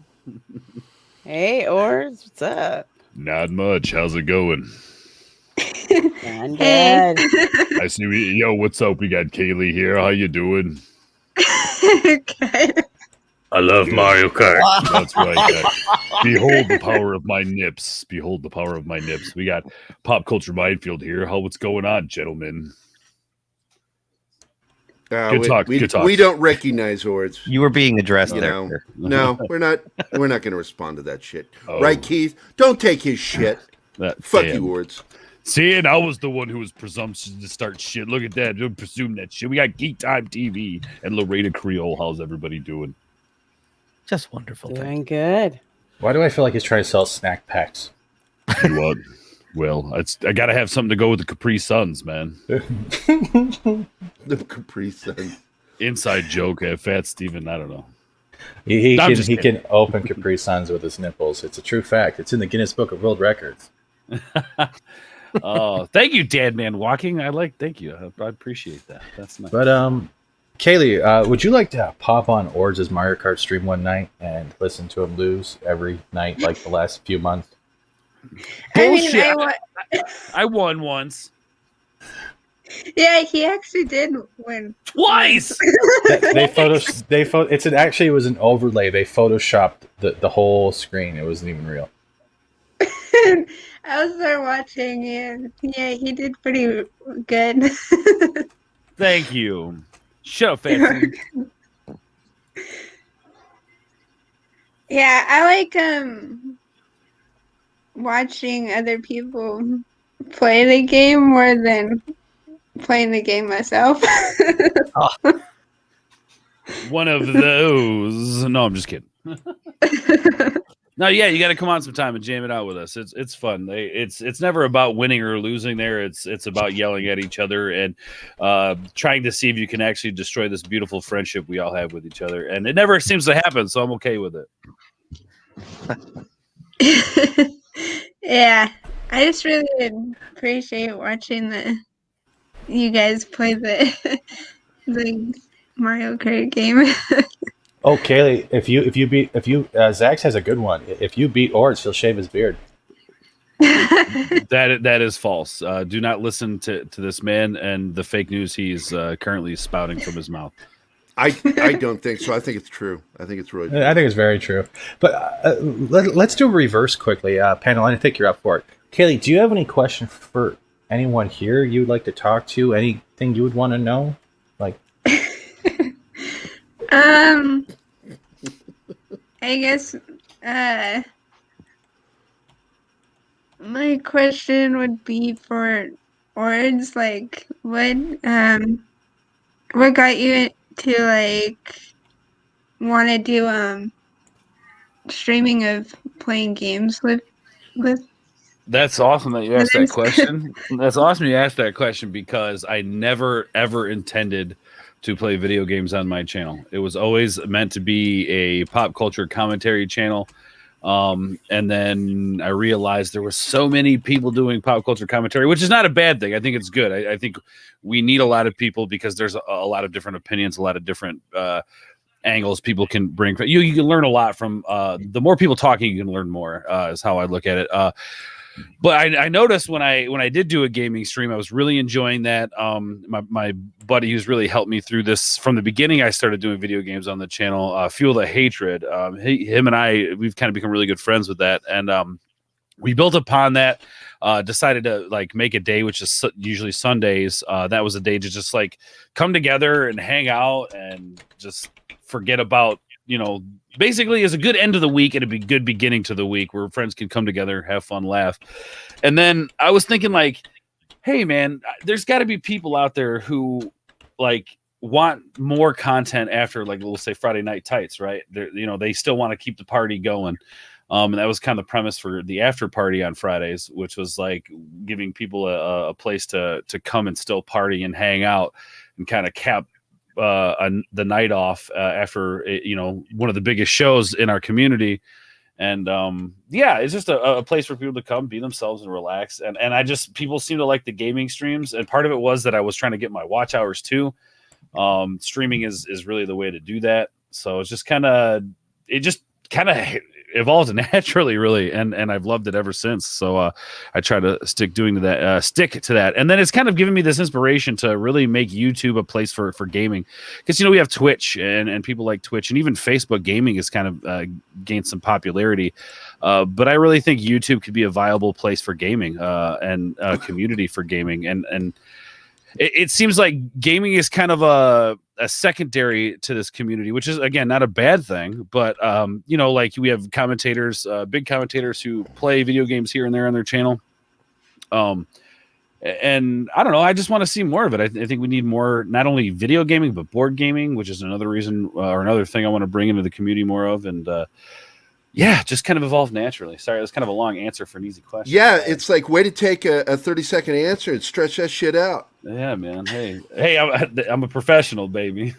Hey, Ors, what's up?
Not much. How's it going?
I'm good.
I see. Yo, what's up? We got Kayleigh here. How you doing?
Okay.
I love Mario Kart.
That's right. Behold the power of my nips. Behold the power of my nips. We got Pop Culture Minefield here. What's going on, gentlemen? Good talk.
We don't recognize words.
You were being addressed
You
there.
know? No, we're not. We're not going to respond to that shit. Right, Keith? Don't take his shit. Fuck you, words.
See, and I was the one who was presumptuous to start shit. Look at that. Don't presume that shit. We got Geek Time TV and Loretta Creole. How's everybody doing?
Just wonderful.
Doing good.
Why do I feel like he's trying to sell snack packs?
You know what? Well, I got to have something to go with the Capri Suns, man.
The Capri Suns.
Inside joke. Fat Steven. I don't know.
He can open Capri Suns with his nipples. It's a true fact. It's in the Guinness Book of World Records.
Oh, thank you, Dad Man Walking. Thank you. I appreciate that. That's nice.
But Kayleigh, would you like to pop on Ords' Mario Kart stream one night and listen to him lose every night like the last few months?
Bullshit. I won once.
Yeah, he actually did win
twice.
It was an overlay. They photoshopped the whole screen. It wasn't even real.
I was there watching, and yeah, he did pretty good.
Thank you. Shut up, Fancy.
Yeah, I like watching other people play the game more than playing the game myself.
One of those. No, I'm just kidding. No, yeah, you got to come on sometime and jam it out with us. It's fun. It's never about winning or losing there. It's about yelling at each other and trying to see if you can actually destroy this beautiful friendship we all have with each other. And it never seems to happen, so I'm okay with it.
Yeah, I just really appreciate watching you guys play the the Mario Kart game.
Oh, Kayleigh, Zax has a good one. If you beat Orts, he'll shave his beard.
That is false. Do not listen to this man and the fake news he's currently spouting from his mouth.
I don't think so. I think it's true. I think it's really true.
I think it's very true. But let's do a reverse quickly. Panel, I think you're up for it. Kayleigh, do you have any question for anyone here you would like to talk to? Anything you would want to know? Like,
I guess my question would be for Ords, like what got you to like want to do streaming of playing games with
That's awesome that you asked that question. That's awesome you asked that question because I never ever intended to play video games on my channel. It was always meant to be a pop culture commentary channel. And then I realized there were so many people doing pop culture commentary, which is not a bad thing. I think it's good. I think we need a lot of people because there's a lot of different opinions, a lot of different angles people can bring. You can learn a lot from the more people talking, you can learn more is how I look at it. But I noticed when I did do a gaming stream, I was really enjoying that. My buddy who's really helped me through this from the beginning, I started doing video games on the channel, Fuel the Hatred. Him and we've kind of become really good friends with that. And we built upon that, decided to like make a day, which is usually Sundays. That was a day to just like come together and hang out and just forget about, basically is a good end of the week and a good beginning to the week where friends can come together, have fun, laugh. And then I was thinking like, hey man, there's got to be people out there who like want more content after like, we'll say Friday Night Tights, right? They still want to keep the party going. And that was kind of the premise for the after party on Fridays, which was like giving people a place to come and still party and hang out and kind of cap the night off after one of the biggest shows in our community. And it's just a place for people to come be themselves and relax. And I just, people seem to like the gaming streams, and part of it was that I was trying to get my watch hours too. Streaming is really the way to do that. So it's just kind of evolved naturally, really, and I've loved it ever since. So I try to stick to that, and then it's kind of given me this inspiration to really make YouTube a place for gaming, because we have Twitch and people like Twitch, and even Facebook gaming has kind of gained some popularity. But I really think YouTube could be a viable place for gaming and a community for gaming, and it seems like gaming is kind of a secondary to this community, which is again not a bad thing, but like we have commentators, big commentators who play video games here and there on their channel. And I don't know, I just want to see more of it. I think we need more, not only video gaming, but board gaming, which is another reason or another thing I want to bring into the community more of. And just kind of evolved naturally. Sorry, that's kind of a long answer for an easy question.
Yeah, it's like way to take a 30-second answer and stretch that shit out.
Yeah, man. Hey, I'm a professional, baby.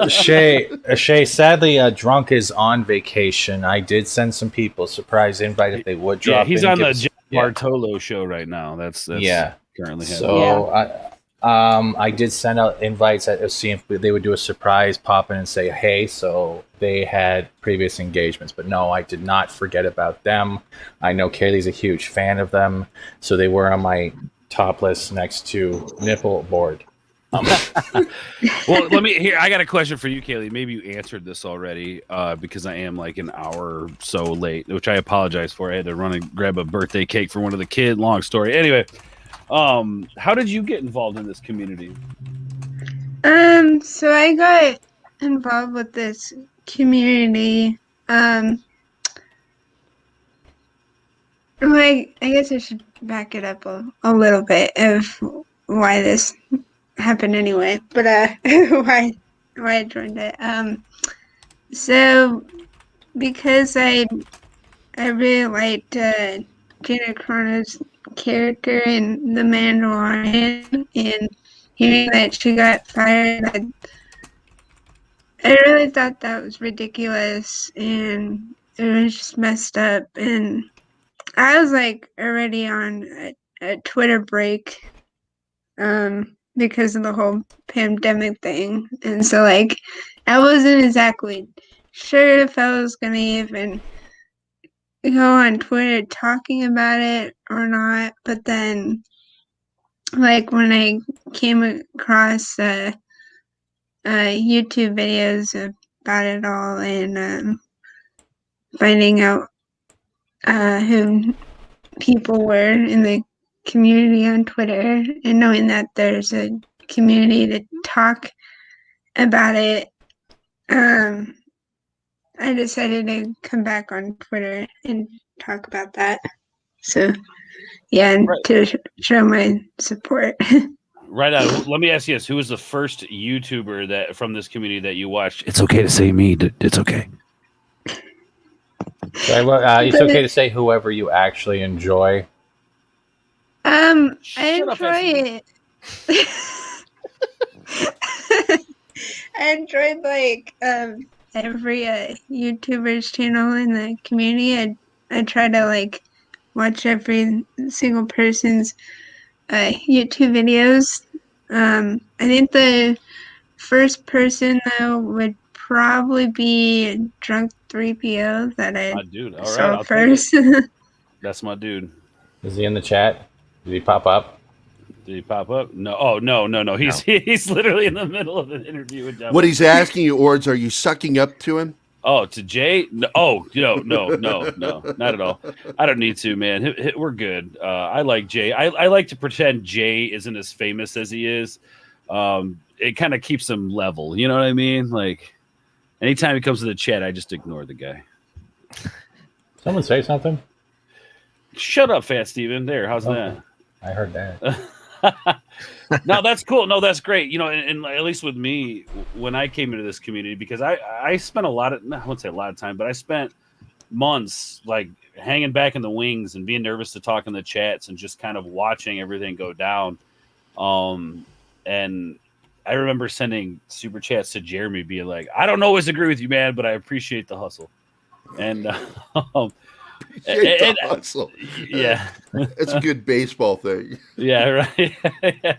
Shay, sadly, Drunk is on vacation. I did send some people a surprise invite if they would drop.
Yeah, he's
in,
on the Bartolo show right now. That's currently happening.
So I did send out invites to see if they would do a surprise pop in and say hey. So they had previous engagements, but no, I did not forget about them. I know Kayleigh's a huge fan of them, so they were on my top list next to Nipple Board.
Well, I got a question for you, Kayleigh. Maybe you answered this already because I am like an hour or so late, which I apologize for. I had to run and grab a birthday cake for one of the kids. Long story. Anyway, how did you get involved in this community?
So I got involved with this community. I guess I should back it up a little bit of why this happened anyway, but why I joined it. So because I really liked Gina Chrono's character in The Mandalorian, and hearing that she got fired, I really thought that was ridiculous, and it was just messed up, and I was like already on a Twitter break, because of the whole pandemic thing, and so like I wasn't exactly sure if I was gonna even go on Twitter talking about it or not. But then, like when I came across YouTube videos about it all, and finding out who people were in the community on Twitter, and knowing that there's a community to talk about it, I decided to come back on Twitter and talk about that. So, yeah, and to show my support.
Right on. Let me ask you this: who was the first YouTuber that from this community that you watched? It's okay to say me. It's okay.
It's okay to say whoever you actually enjoy.
I enjoy it. I enjoyed like every YouTuber's channel in the community. I try to like watch every single person's YouTube videos. I think the first person though would probably be Drunk 3PO that I
dude. All
saw
right, I'll
first.
That's my dude.
Is he in the chat? Did he pop up?
Did he pop up? No. Oh, no. He's literally in the middle of an interview with Devil.
What he's asking you, Ords, are you sucking up to him?
Oh, to Jay? No. Oh, no, not at all. I don't need to, man. We're good. I like Jay. I like to pretend Jay isn't as famous as he is. It kind of keeps him level. You know what I mean? Like, anytime he comes to the chat, I just ignore the guy.
Someone say something?
Shut up, Fat Steven. There, how's that?
I heard that.
No, that's cool. No, that's great. You know, and at least with me, when I came into this community, because I spent I wouldn't say a lot of time, but I spent months like hanging back in the wings and being nervous to talk in the chats and just kind of watching everything go down. And I remember sending super chats to Jeremy being like, I don't always agree with you, man, but I appreciate the hustle. And
hustle.
Yeah.
It's a good baseball thing.
Yeah, right.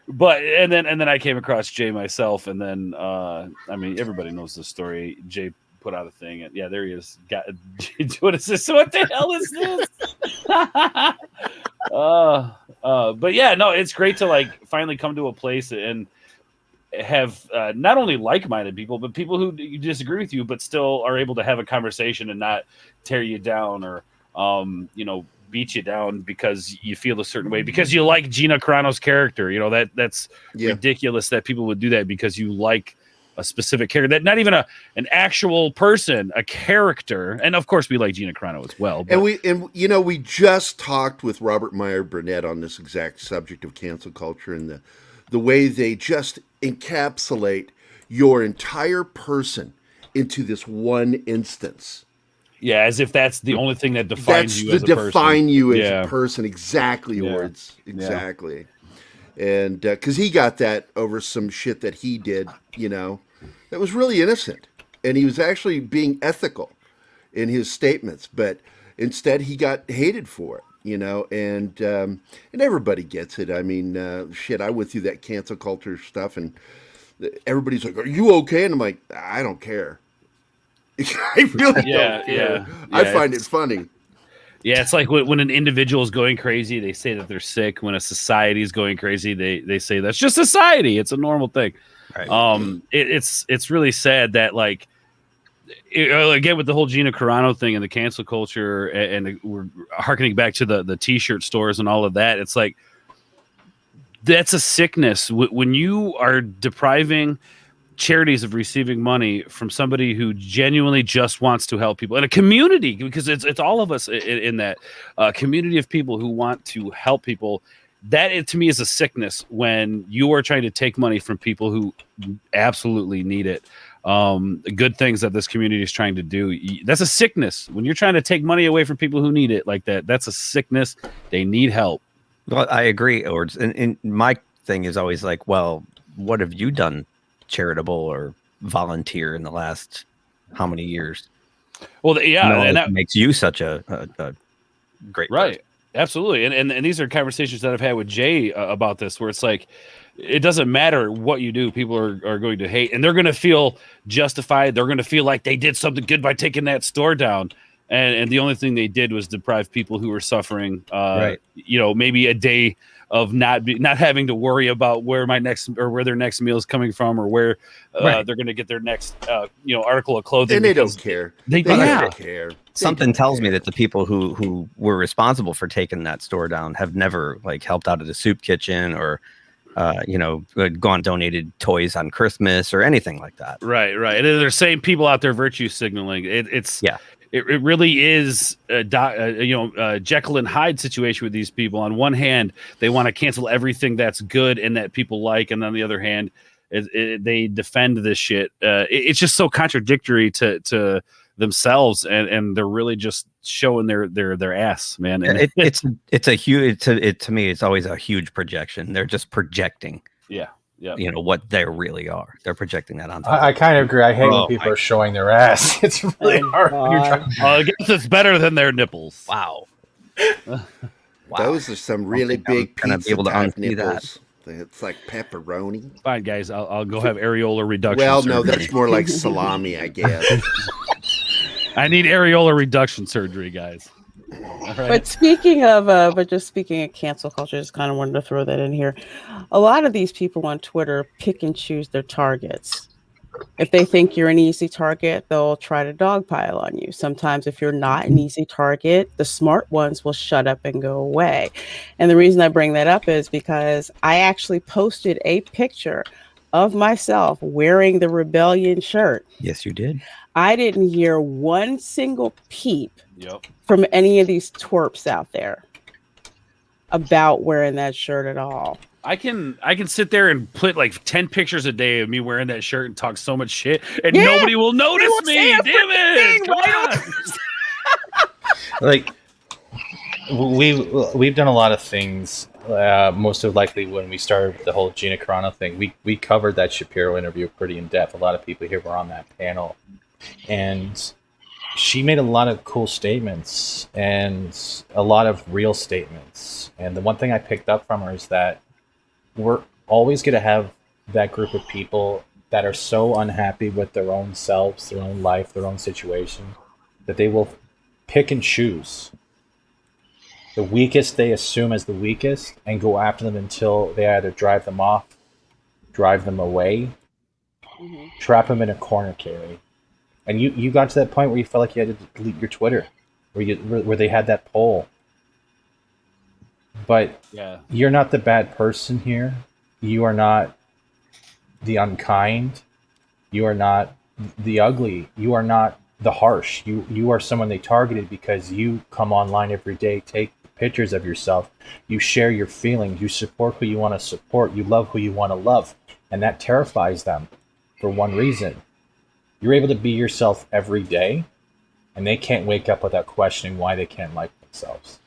But and then I came across Jay myself, and then I mean everybody knows the story. Jay put out a thing, and yeah, there he is. What is this? What the hell is this? But yeah, no, it's great to like finally come to a place and have not only like-minded people, but people who disagree with you, but still are able to have a conversation and not tear you down or beat you down because you feel a certain way because you like Gina Carano's character. You know, that's ridiculous that people would do that because you like a specific character, that not even an actual person, a character. And of course we like Gina Carano as well. But...
And we just talked with Robert Meyer Burnett on this exact subject of cancel culture and the way they just encapsulate your entire person into this one instance.
Yeah, as if that's the only thing that defines you as a person.
Define you as a person, exactly, Words. Exactly. And because he got that over some shit that he did, that was really innocent. And he was actually being ethical in his statements, but instead he got hated for it. And everybody gets it. I mean, I went through that cancel culture stuff, and everybody's like, "Are you okay?" And I'm like, "I don't care. I really don't care. I find it funny."
Yeah, it's like when an individual is going crazy, they say that they're sick. When a society is going crazy, they say that's just society. It's a normal thing. Right. It's really sad that like. Again, with the whole Gina Carano thing and the cancel culture, and we're harkening back to the T-shirt stores and all of that. It's like that's a sickness when you are depriving charities of receiving money from somebody who genuinely just wants to help people in a community, because it's all of us in that community of people who want to help people. That to me is a sickness when you are trying to take money from people who absolutely need it. Good things that this community is trying to do. That's a sickness. When you're trying to take money away from people who need it like that, that's a sickness. They need help.
Well, I agree, Ords. And my thing is always like, well, what have you done charitable or volunteer in the last how many years?
Well, and that
makes you such a great
right.
person.
Absolutely. And these are conversations that I've had with Jay about this, where it's like, it doesn't matter what you do. People are going to hate, and they're going to feel justified. They're going to feel like they did something good by taking that store down. And the only thing they did was deprive people who were suffering, maybe a day of not having to worry about where their next meal is coming from, or where they're going to get their next article of clothing.
And they don't care.
They
don't care.
Something tells me that the people who were responsible for taking that store down have never helped out at a soup kitchen or gone donated toys on Christmas or anything like that.
Right. And there's same people out there virtue signaling. It really is a Jekyll and Hyde situation with these people. On one hand, they want to cancel everything that's good and that people like, and on the other hand, they defend this shit. It's just so contradictory to themselves, and they're really just showing their ass, man. And
to me, it's always a huge projection. They're just projecting.
Yeah.
What they really are. They're projecting that onto.
I kind of agree. I hate when people are showing their ass. It's really hard when you're trying.
I guess it's better than their nipples.
Wow.
Those are some really big pizza
able to
type
unsee
nipples. It's like pepperoni.
Fine, guys. I'll go have areola reduction.
Well, no,
surgery.
that's more like salami, I guess.
I need areola reduction surgery, guys.
Right. But speaking of cancel culture, just kind of wanted to throw that in here. A lot of these people on Twitter pick and choose their targets. If they think you're an easy target, they'll try to dogpile on you. Sometimes if you're not an easy target, the smart ones will shut up and go away. And the reason I bring that up is because I actually posted a picture of myself wearing the Rebellion shirt.
Yes, you did.
I didn't hear one single peep from any of these twerps out there about wearing that shirt at all.
I can sit there and put like 10 pictures a day of me wearing that shirt and talk so much shit, and nobody will notice me. Damn it!
Like we've done a lot of things. Most of likely when we started with the whole Gina Carano thing, we covered that Shapiro interview pretty in depth. A lot of people here were on that panel, and she made a lot of cool statements and a lot of real statements. And the one thing I picked up from her is that we're always going to have that group of people that are so unhappy with their own selves, their own life, their own situation, that they will pick and choose the weakest they assume as the weakest and go after them until they either drive them off, drive them away, trap them in a corner, Kayleigh. And you got to that point where you felt like you had to delete your Twitter, where they had that poll. But you're not the bad person here. You are not the unkind. You are not the ugly. You are not the harsh. You are someone they targeted because you come online every day, take pictures of yourself. You share your feelings. You support who you want to support. You love who you want to love. And that terrifies them for one reason. You're able to be yourself every day, and they can't wake up without questioning why they can't like themselves.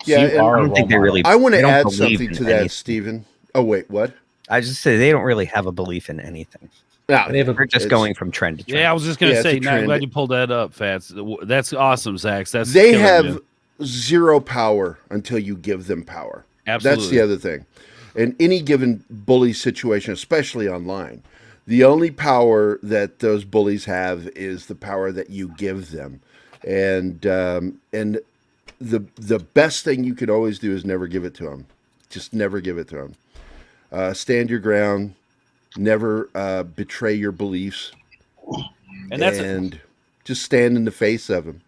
Yeah, I don't think they really.
I want to add something to that, Stephen. Oh wait, what?
I just say they don't really have a belief in anything.
No,
they're just going from trend to trend.
Yeah, I was just going to say. I'm glad you pulled that up, Fats. That's awesome, Zach.
They have zero power until you give them power.
Absolutely,
that's the other thing. In any given bully situation, especially online, the only power that those bullies have is the power that you give them, and the best thing you could always do is never give it to them. Just never give it to them. Stand your ground. Never betray your beliefs. And just stand in the face of them.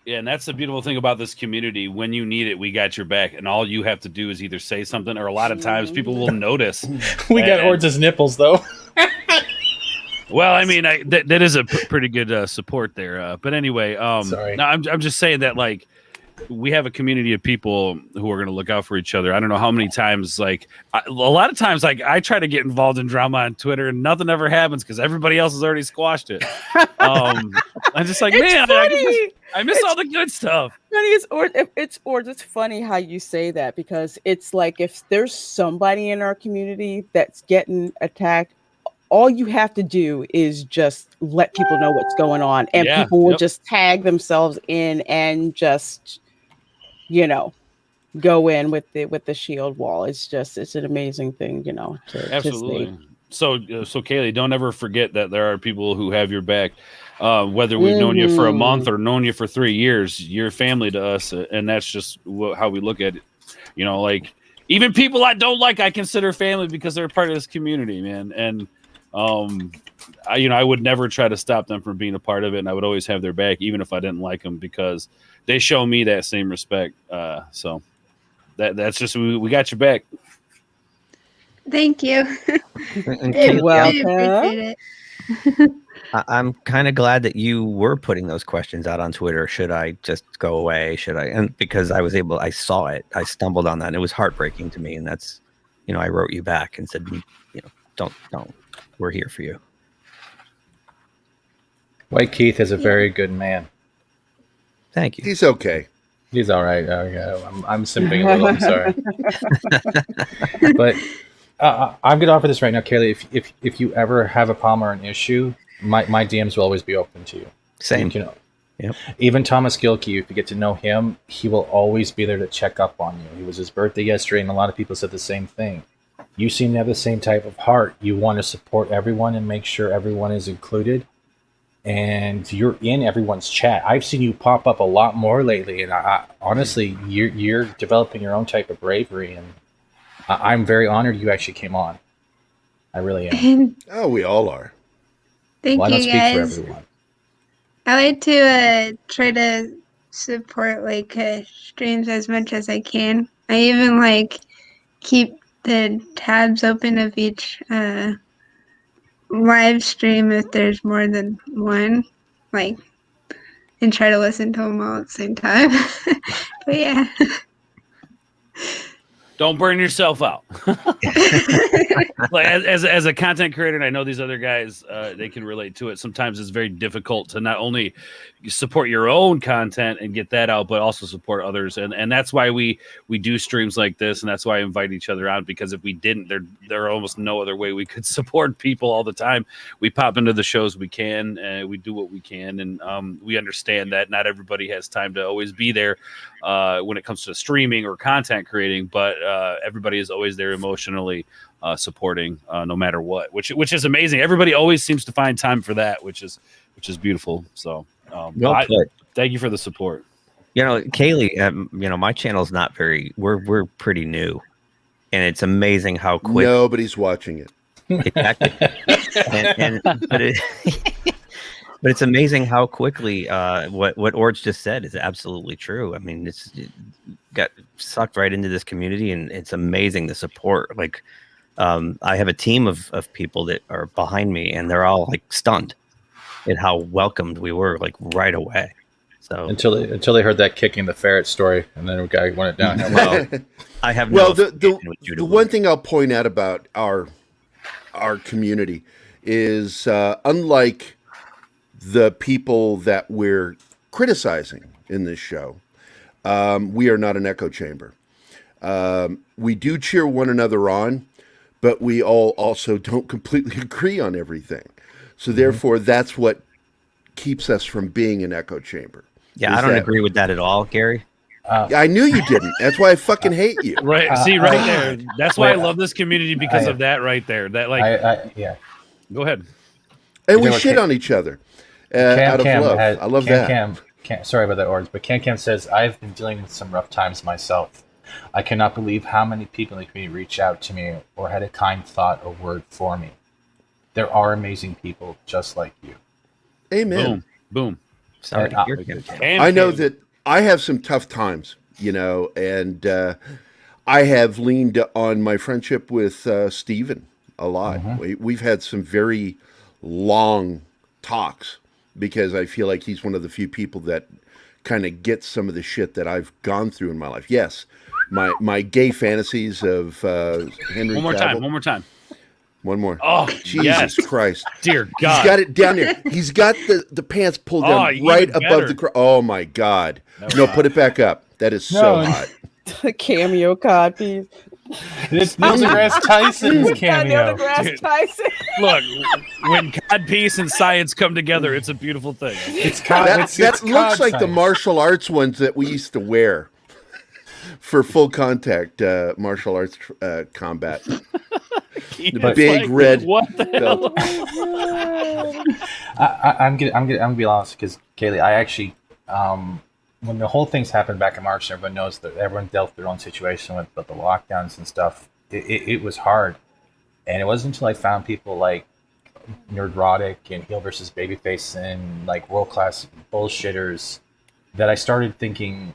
Yeah, and that's the beautiful thing about this community. When you need it, we got your back, and all you have to do is either say something, or a lot of times people will notice.
We got Ordz's nipples, though.
Well, I mean, that is a pretty good support there. But anyway,
sorry.
No, I'm just saying that, like, we have a community of people who are going to look out for each other. I don't know how many times, a lot of times, I try to get involved in drama on Twitter and nothing ever happens because everybody else has already squashed it. I'm just like, man, I miss all the good stuff.
It's funny how you say that, because it's like if there's somebody in our community that's getting attacked all you have to do is just let people know what's going on, and
Yeah,
people will
yep.
just tag themselves in and just, you know, go in with the shield wall. It's an amazing thing, you know, to
Absolutely.
see.
So Kayleigh, don't ever forget that there are people who have your back. Whether we've known you for a month or known you for 3 years, you're family to us, and that's just how we look at it. You know, like even people I don't like, I consider family because they're part of this community, man. And I would never try to stop them from being a part of it, and I would always have their back, even if I didn't like them, because they show me that same respect. So that's just we got your back.
Thank you.
And
I
Kayleigh,
appreciate it.
I'm kind of glad that you were putting those questions out on Twitter. Should I just go away? Should I? And because I saw it, I stumbled on that, and it was heartbreaking to me. And that's, I wrote you back and said, don't, we're here for you.
White Keith is a very good man.
Thank you.
He's okay.
He's all right. I'm simping a little. I'm sorry. But I'm going to offer this right now, Kayleigh. If you ever have a problem or an issue, my DMs will always be open to you.
Same.
Yep. Even Thomas Gilkey, if you get to know him, he will always be there to check up on you. It was his birthday yesterday, and a lot of people said the same thing. You seem to have the same type of heart. You want to support everyone and make sure everyone is included. And you're in everyone's chat. I've seen you pop up a lot more lately, and honestly, you're developing your own type of bravery, and I'm very honored you actually came on. I really am.
Oh, we all are.
Thank
Well, I don't
you,
speak for
guys.
everyone.
I like to try to support streams as much as I can. I even keep the tabs open of each live stream if there's more than one, and try to listen to them all at the same time. But yeah.
Don't burn yourself out. Like as a content creator, and I know these other guys, they can relate to it. Sometimes it's very difficult to not only support your own content and get that out, but also support others. And that's why we do streams like this, and that's why I invite each other on, because if we didn't, there almost no other way we could support people all the time. We pop into the shows we can, and we do what we can, and we understand that not everybody has time to always be there when it comes to streaming or content creating, but everybody is always there emotionally supporting no matter what, which is amazing. Everybody always seems to find time for that, which is beautiful. So thank you for the support.
Kayleigh, my channel's not very, we're pretty new, and it's amazing how quick
Nobody's watching it.
Exactly. But it's amazing how quickly what Orge just said is absolutely true. I mean, it got sucked right into this community, and it's amazing the support. I have a team of people that are behind me, and they're all stunned at how welcomed we were right away. So
until they heard that kicking the ferret story, and then we went down.
Well, I have
the one thing I'll point out about our community is unlike the people that we're criticizing in this show, we are not an echo chamber. We do cheer one another on, but we all also don't completely agree on everything. So therefore, that's what keeps us from being an echo chamber.
Yeah, I don't agree with that at all, Gary.
I knew you didn't. That's why I fucking hate you.
Right. See, right there. That's why I love this community, because of that right there. That
yeah.
Go ahead.
And we shit on each other. Out of love. I love that.
Sorry about that, Orge, but Cam says, I've been dealing with some rough times myself. I cannot believe how many people in the community reached out to me or had a kind thought or word for me. There are amazing people just like you.
Amen.
Boom.
Sorry.
I know that I have some tough times, and I have leaned on my friendship with Steven a lot. We've had some very long talks, because I feel like he's one of the few people that kind of gets some of the shit that I've gone through in my life. Yes, my gay fantasies of Henry
One more
Cavill.
time.
One more.
Oh,
Jesus Christ.
Dear God.
He's got it down there. He's got the pants pulled down right above the oh my God. No, put it back up. That is so hot.
The cameo cod piece.
It's Neil deGrasse Tyson's cameo.
Neil deGrasse Tyson.
Look, when codpiece and science come together, it's a beautiful thing.
That looks like the martial arts ones that we used to wear for full contact martial arts combat. The big
like,
red.
What the hell?
I'm gonna be honest, because Kayleigh, I actually, when the whole thing's happened back in March, and everyone knows that everyone dealt with their own situation with the lockdowns and stuff. It was hard, and it wasn't until I found people like Nerdrotic and Heel versus Babyface and like world class bullshitters that I started thinking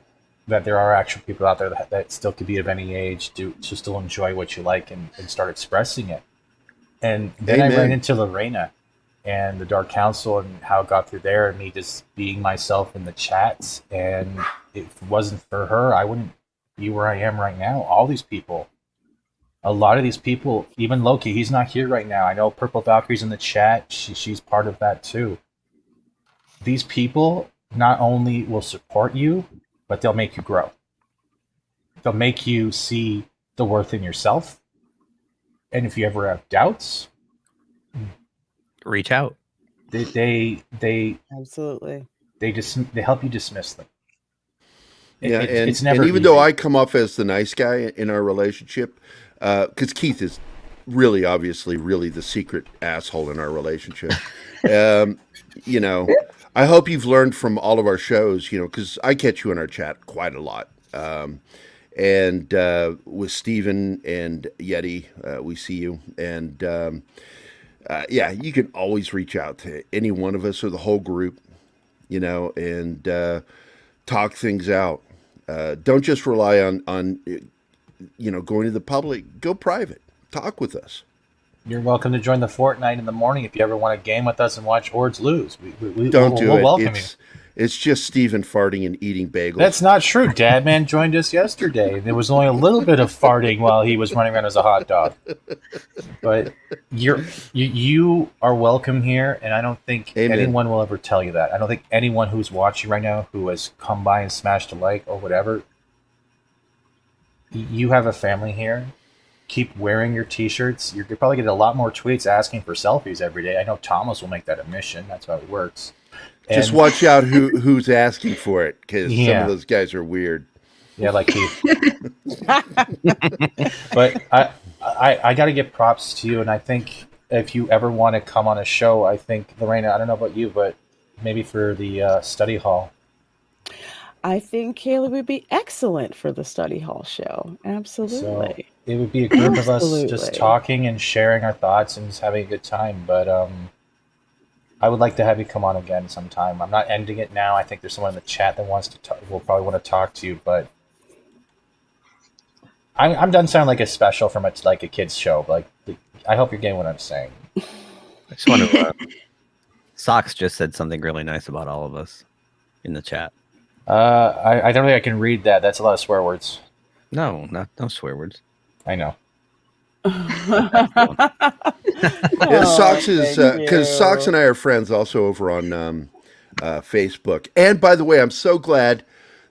that there are actual people out there that still could be of any age to still enjoy what you like and start expressing it. And then I ran into Lorena and the Dark Council and how it got through there, and me just being myself in the chats. And if it wasn't for her, I wouldn't be where I am right now. All these people, a lot of these people, even Loki, he's not here right now. I know Purple Valkyrie's in the chat. She's part of that too. These people not only will support you, but they'll make you grow. They'll make you see the worth in yourself. And if you ever have doubts,
reach out.
They
absolutely.
They help you dismiss them.
It's never. And even though I come off as the nice guy in our relationship, because Keith is really obviously the secret asshole in our relationship. You know, I hope you've learned from all of our shows. You know, because I catch you in our chat quite a lot. And with Steven and Yeti, we see you. And yeah, you can always reach out to any one of us or the whole group, you know, and talk things out. Don't just rely on you know, going to the public. Go private. Talk with us.
You're welcome to join the Fortnite in the morning if you ever want to game with us and watch Ords lose.
We'll
welcome you.
It's just Steven farting and eating bagels.
That's not true. Dadman joined us yesterday. There was only a little bit of farting while he was running around as a hot dog. But you are welcome here, and I don't think anyone will ever tell you that. I don't think anyone who's watching right now who has come by and smashed a like or whatever, you have a family here. Keep wearing your t-shirts. You're probably get a lot more tweets asking for selfies every day. I know Thomas will make that a mission. That's how it works.
Just watch out who's asking for it, because some of those guys are weird.
Yeah, like Keith. But I got to give props to you, and I think if you ever want to come on a show, I think, Lorena, I don't know about you, but maybe for the study hall.
I think Kayleigh would be excellent for the study hall show. Absolutely.
So it would be a group of us just talking and sharing our thoughts and just having a good time. But I would like to have you come on again sometime. I'm not ending it now. I think there's someone in the chat that wants to will probably want to talk to you, but I'm done sounding like a special from like a kid's show. Like, I hope you're getting what I'm saying.
I just want to. Socks just said something really nice about all of us in the chat.
I don't think I can read that. That's a lot of swear words.
No swear words.
I know.
Socks is because Socks and I are friends also over on Facebook. And by the way, I'm so glad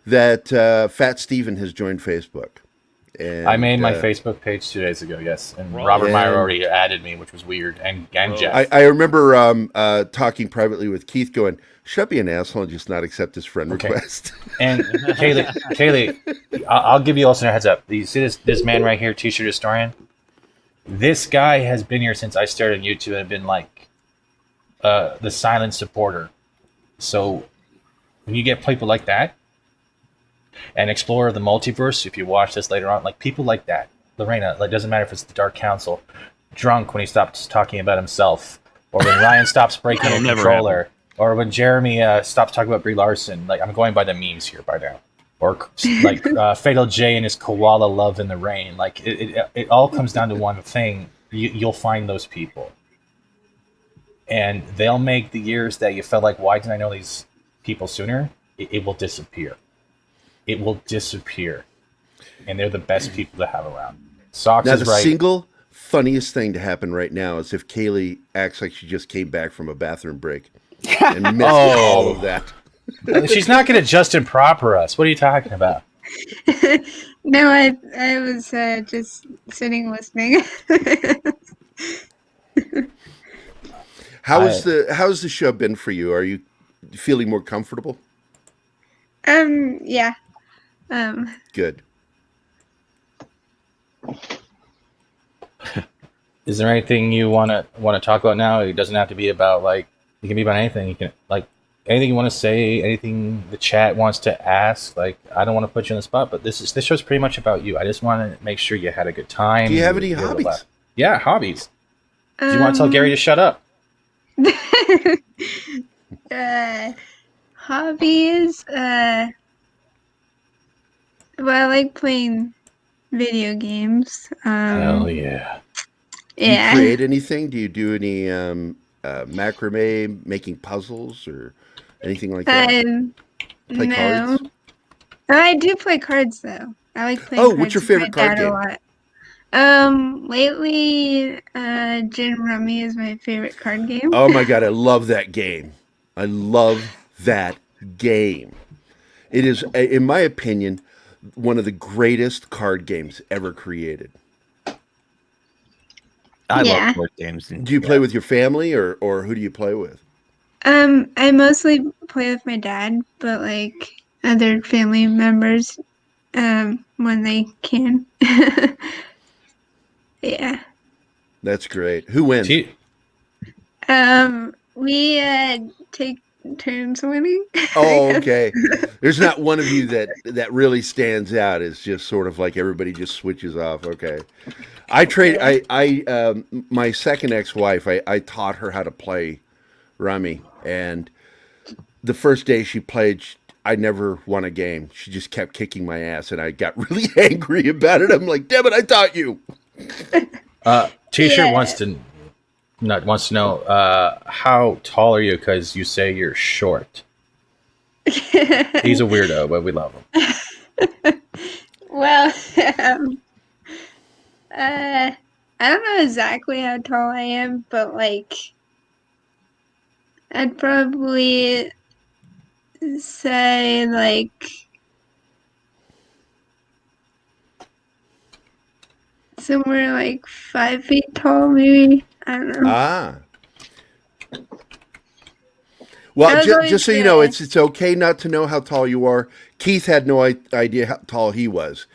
that Fat Steven has joined Facebook. And
I made my Facebook page 2 days ago, yes. And Robert Meyer already added me, which was weird. And Jeff.
I remember talking privately with Keith going, should I be an asshole and just not accept his friend request?
And Kayleigh, I'll give you also a heads up. You see this man right here, T-shirt historian? This guy has been here since I started YouTube and been like the silent supporter. So when you get people like that, and Explorer of the Multiverse, if you watch this later on, like people like that, Lorena, like doesn't matter if it's the Dark Council, Drunk when he stops talking about himself, or when Ryan stops breaking a controller, or when Jeremy stops talking about Brie Larson. Like, I'm going by the memes here by now. Or like Fatal J and his koala love in the rain. Like it all comes down to one thing. You'll find those people, and they'll make the years that you felt like, why didn't I know these people sooner? It will disappear. It will disappear, and they're the best people to have around. Socks
now,
is right.
The single funniest thing to happen right now is if Kayleigh acts like she just came back from a bathroom break and missed all of that.
She's not going to Justin Proper us. What are you talking about?
No, I was just sitting listening.
How's the show been for you? Are you feeling more comfortable?
Yeah.
Good.
Is there anything you want to talk about now? It doesn't have to be about like, it can be about anything. You can like anything you want to say, anything the chat wants to ask. Like, I don't want to put you on the spot, but this show's pretty much about you. I just want to make sure you had a good time.
Do you have any hobbies?
Yeah, hobbies. Do you want to tell Gary to shut up?
Hobbies. Well, I like playing video games.
Hell yeah.
Do you create anything? Do you do any macrame, making puzzles, or anything like that? Play
No.
cards?
I do play cards though. I like playing cards
what's your
with my
favorite card
dad
game?
a lot. Lately, Gin Rummy is my favorite card game.
Oh my god, I love that game. I love that game. It is, in my opinion, one of the greatest card games ever created.
I love board games.
Do you play with your family or who do you play with?
I mostly play with my dad, but like other family members, when they can. Yeah.
That's great. Who wins?
We take turns winning.
Oh, okay. There's not one of you that really stands out. It's just sort of like everybody just switches off. Okay. My second ex-wife, I taught her how to play rummy, and the first day she played, I never won a game. She just kept kicking my ass, and I got really angry about it. I'm like, damn it, I taught you.
T-shirt wants to know how tall are you? Because you say you're short. He's a weirdo, but we love him.
Well, I don't know exactly how tall I am, but like, I'd probably say like somewhere like 5 feet tall, maybe. I don't know.
Well, just so you know, it's okay not to know how tall you are. Keith had no idea how tall he was.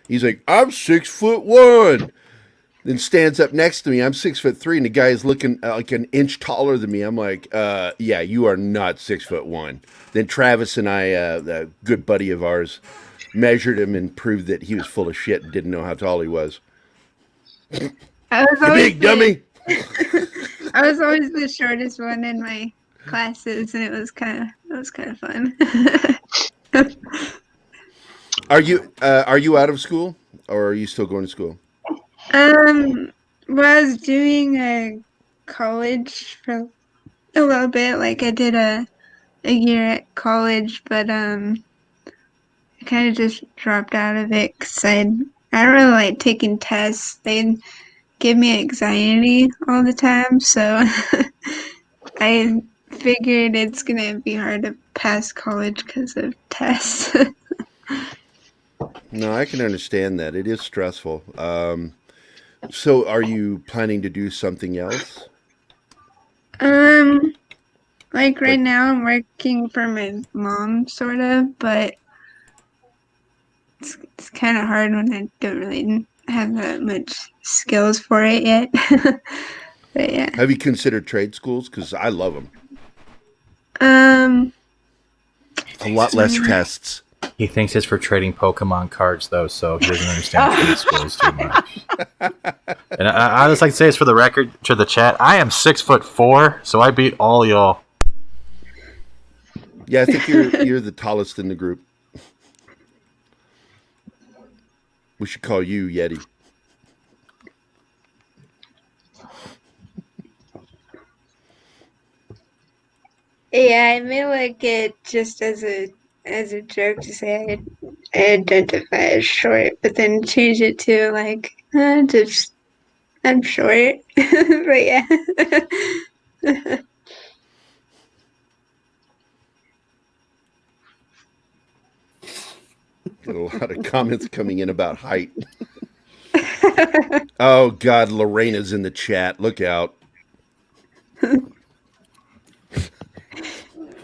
He's like, I'm 6'1", then stands up next to me. I'm 6'3", and the guy is looking like an inch taller than me. I'm like, yeah, you are not 6'1". Then Travis and I, a good buddy of ours, measured him and proved that he was full of shit and didn't know how tall he was. You big dummy.
I was always the shortest one in my classes, and it was kind of fun.
Are you out of school, or are you still going to school?
Well, I was doing college for a little bit. Like I did a year at college, but I kind of just dropped out of it because I don't really like taking tests. They give me anxiety all the time, so I figured it's gonna be hard to pass college because of tests.
No, I can understand that. It is stressful. So are you planning to do something else?
Like right now I'm working for my mom, sort of, but it's kind of hard when I don't really have that much skills for it yet. But yeah.
Have you considered trade schools? Because I love them. A lot less tests.
He thinks it's for trading Pokemon cards, though, so he doesn't understand trade schools too much. And I just like to say this for the record to the chat. I am 6'4", so I beat all y'all.
Yeah, I think you're the tallest in the group. We should call you Yeti.
Yeah, I may like it just as a joke to say I identify as short, but then change it to like just I'm short. But yeah.
Got a lot of comments coming in about height. Oh God, Lorena's in the chat. Look out.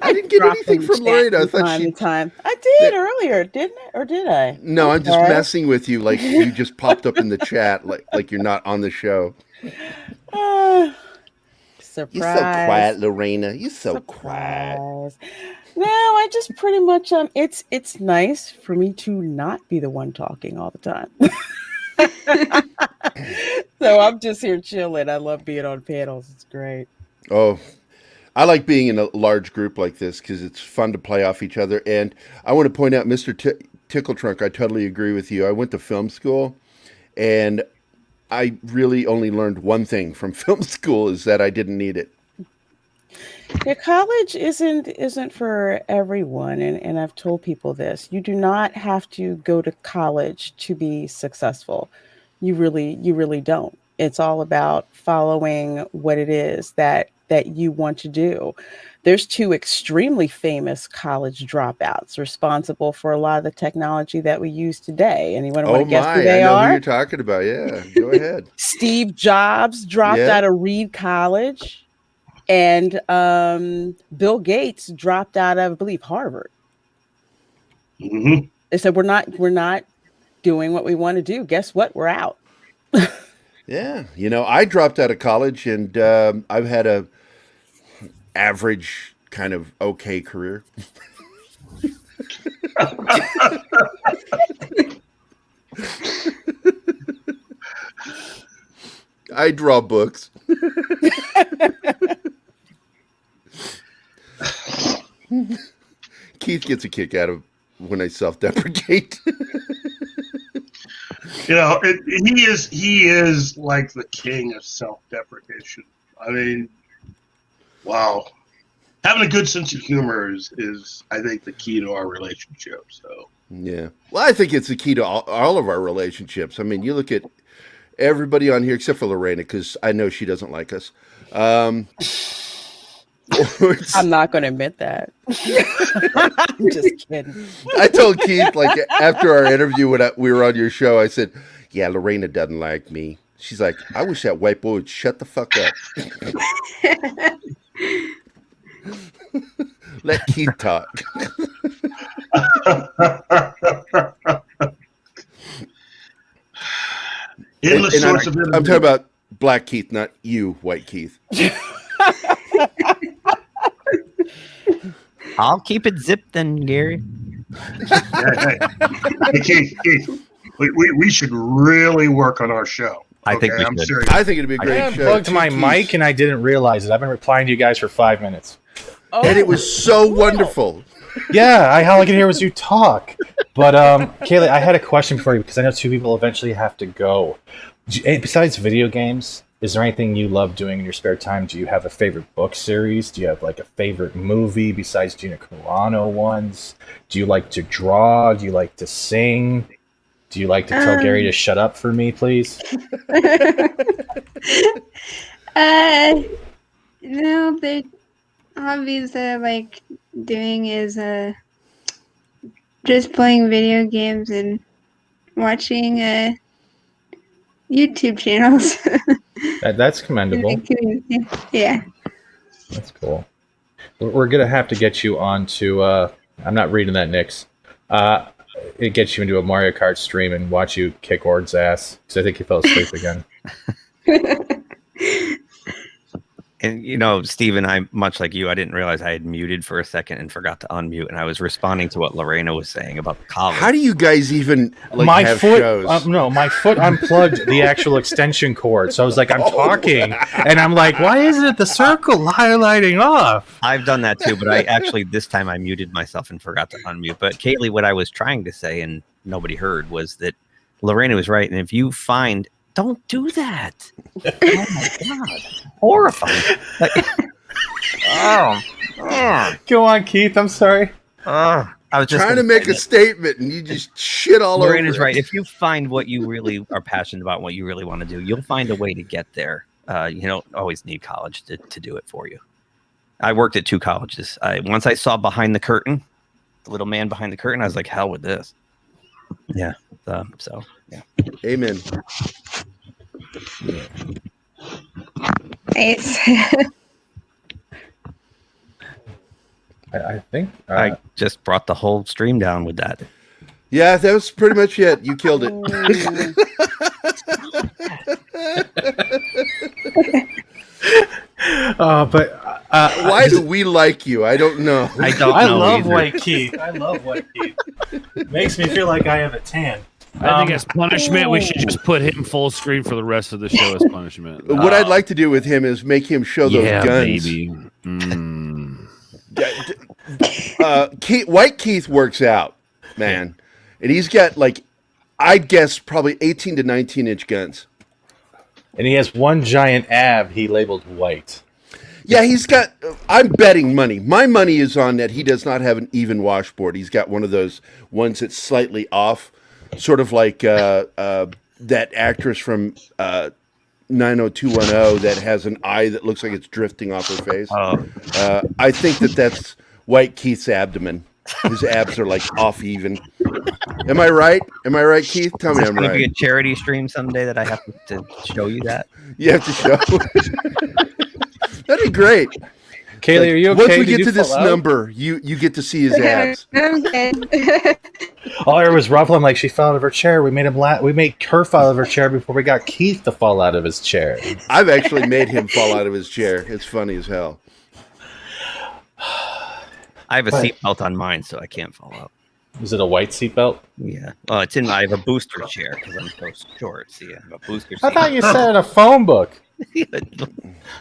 I didn't get anything from Lorena. I thought she.
I did earlier, didn't I? Or did I?
No, I'm just messing with you. Like you just popped up in the chat, like you're not on the show.
Surprise!
You're so quiet, Lorena. You're so quiet.
No, I just pretty much it's nice for me to not be the one talking all the time. So I'm just here chilling. I love being on panels. It's great.
Oh, I like being in a large group like this because it's fun to play off each other. And I want to point out, Mr. Tickle Trunk, I totally agree with you. I went to film school, and I really only learned one thing from film school is that I didn't need it.
Yeah, college isn't for everyone, and I've told people this. You do not have to go to college to be successful. You really don't. It's all about following what it is that you want to do. There's 2 extremely famous college dropouts responsible for a lot of the technology that we use today. Anyone want to guess who they
I know
are?
who you're talking about. Yeah, go ahead.
Steve Jobs dropped out of Reed College, and Bill Gates dropped out of, I believe, Harvard.
Mm-hmm.
They said we're not doing what we want to do. Guess what? We're out.
Yeah, I dropped out of college, and I've had a average kind of okay career. I draw books. Keith gets a kick out of when I self-deprecate.
He is like the king of self-deprecation. I mean, wow. Having a good sense of humor is I think, the key to our relationship. So
yeah. Well, I think it's the key to all of our relationships. I mean, you look at everybody on here except for Lorena, because I know she doesn't like us.
I'm not going to admit that. I'm just kidding.
I told Keith, like, after our interview when we were on your show, I said, yeah, Lorena doesn't like me. She's like, I wish that white boy would shut the fuck up. Let Keith talk. I'm talking about Black Keith, not you, White Keith.
I'll keep it zipped then, Gary.
Hey, Keith, we should really work on our show.
I think we
I'm
should.
serious.
I think it'd be a great
I
show.
unplugged my mic and I didn't realize it. I've been replying to you guys for 5 minutes.
And it was so wonderful.
Yeah, all I could hear was you talk. But Kayleigh, I had a question for you because I know 2 people eventually have to go. Besides video games, is there anything you love doing in your spare time? Do you have a favorite book series? Do you have like a favorite movie besides Gina Carano ones? Do you like to draw? Do you like to sing? Do you like to tell Gary to shut up for me, please?
No, the hobbies that I like doing is just playing video games and watching YouTube channels.
That's commendable.
Yeah.
That's cool. We're going to have to get you onto... I'm not reading that, Nix. It gets you into a Mario Kart stream and watch you kick Ord's ass, because I think he fell asleep again.
And, Stephen, I much like you, I didn't realize I had muted for a second and forgot to unmute, and I was responding to what Lorena was saying about the college.
How do you guys even have shows?
No, my foot unplugged the actual extension cord, so I was like, I'm talking, and I'm like, why isn't it the circle highlighting off?
I've done that too, but I actually, this time I muted myself and forgot to unmute. But Kayleigh, what I was trying to say, and nobody heard, was that Lorena was right, and if you find... Don't do that. Oh my God. Horrifying.
Go on, Keith. I'm sorry.
I was just
trying to make a statement and you just shit all over.
Lorena's right. If you find what you really are passionate about, what you really want to do, you'll find a way to get there. You don't always need college to do it for you. I worked at 2 colleges. Once I saw behind the curtain, the little man behind the curtain, I was like, hell with this. Yeah. So yeah.
Amen.
Nice.
I think
I just brought the whole stream down with that.
Yeah, that was pretty much it. You killed it. Why do we like you? I don't know.
I don't
I
know
love
either.
White Keith. I love White Keith. Makes me feel like I have a tan.
I think as punishment, we should just put him full screen for the rest of the show as punishment.
What I'd like to do with him is make him show those guns.
Baby.
White Keith works out, man. And he's got, like, I'd guess probably 18 to 19-inch guns.
And he has one giant ab he labeled white.
Yeah, he's got, I'm betting money. My money is on that he does not have an even washboard. He's got one of those ones that's slightly off, sort of like that actress from 90210 that has an eye that looks like it's drifting off her face. I think that's White Keith's abdomen. His abs are like off even. Am I right? Am I right, Keith? Tell me I'm
Maybe
right.
a charity stream someday that I have to show you that.
You have to show. That'd be great.
Kayleigh, are you okay?
Once we
Did
get
you
to this
fall out?
number, you get to see his abs.
I'm good.
All I heard was ruffling like she fell out of her chair. We made her fall out of her chair before we got Keith to fall out of his chair.
I've actually made him fall out of his chair. It's funny as hell.
I have a seatbelt on mine, so I can't fall out.
Is it a white seatbelt?
Yeah. Well, it's in. I have a booster chair because I'm so short. See, I have a booster.
I thought you said a phone book.
seat.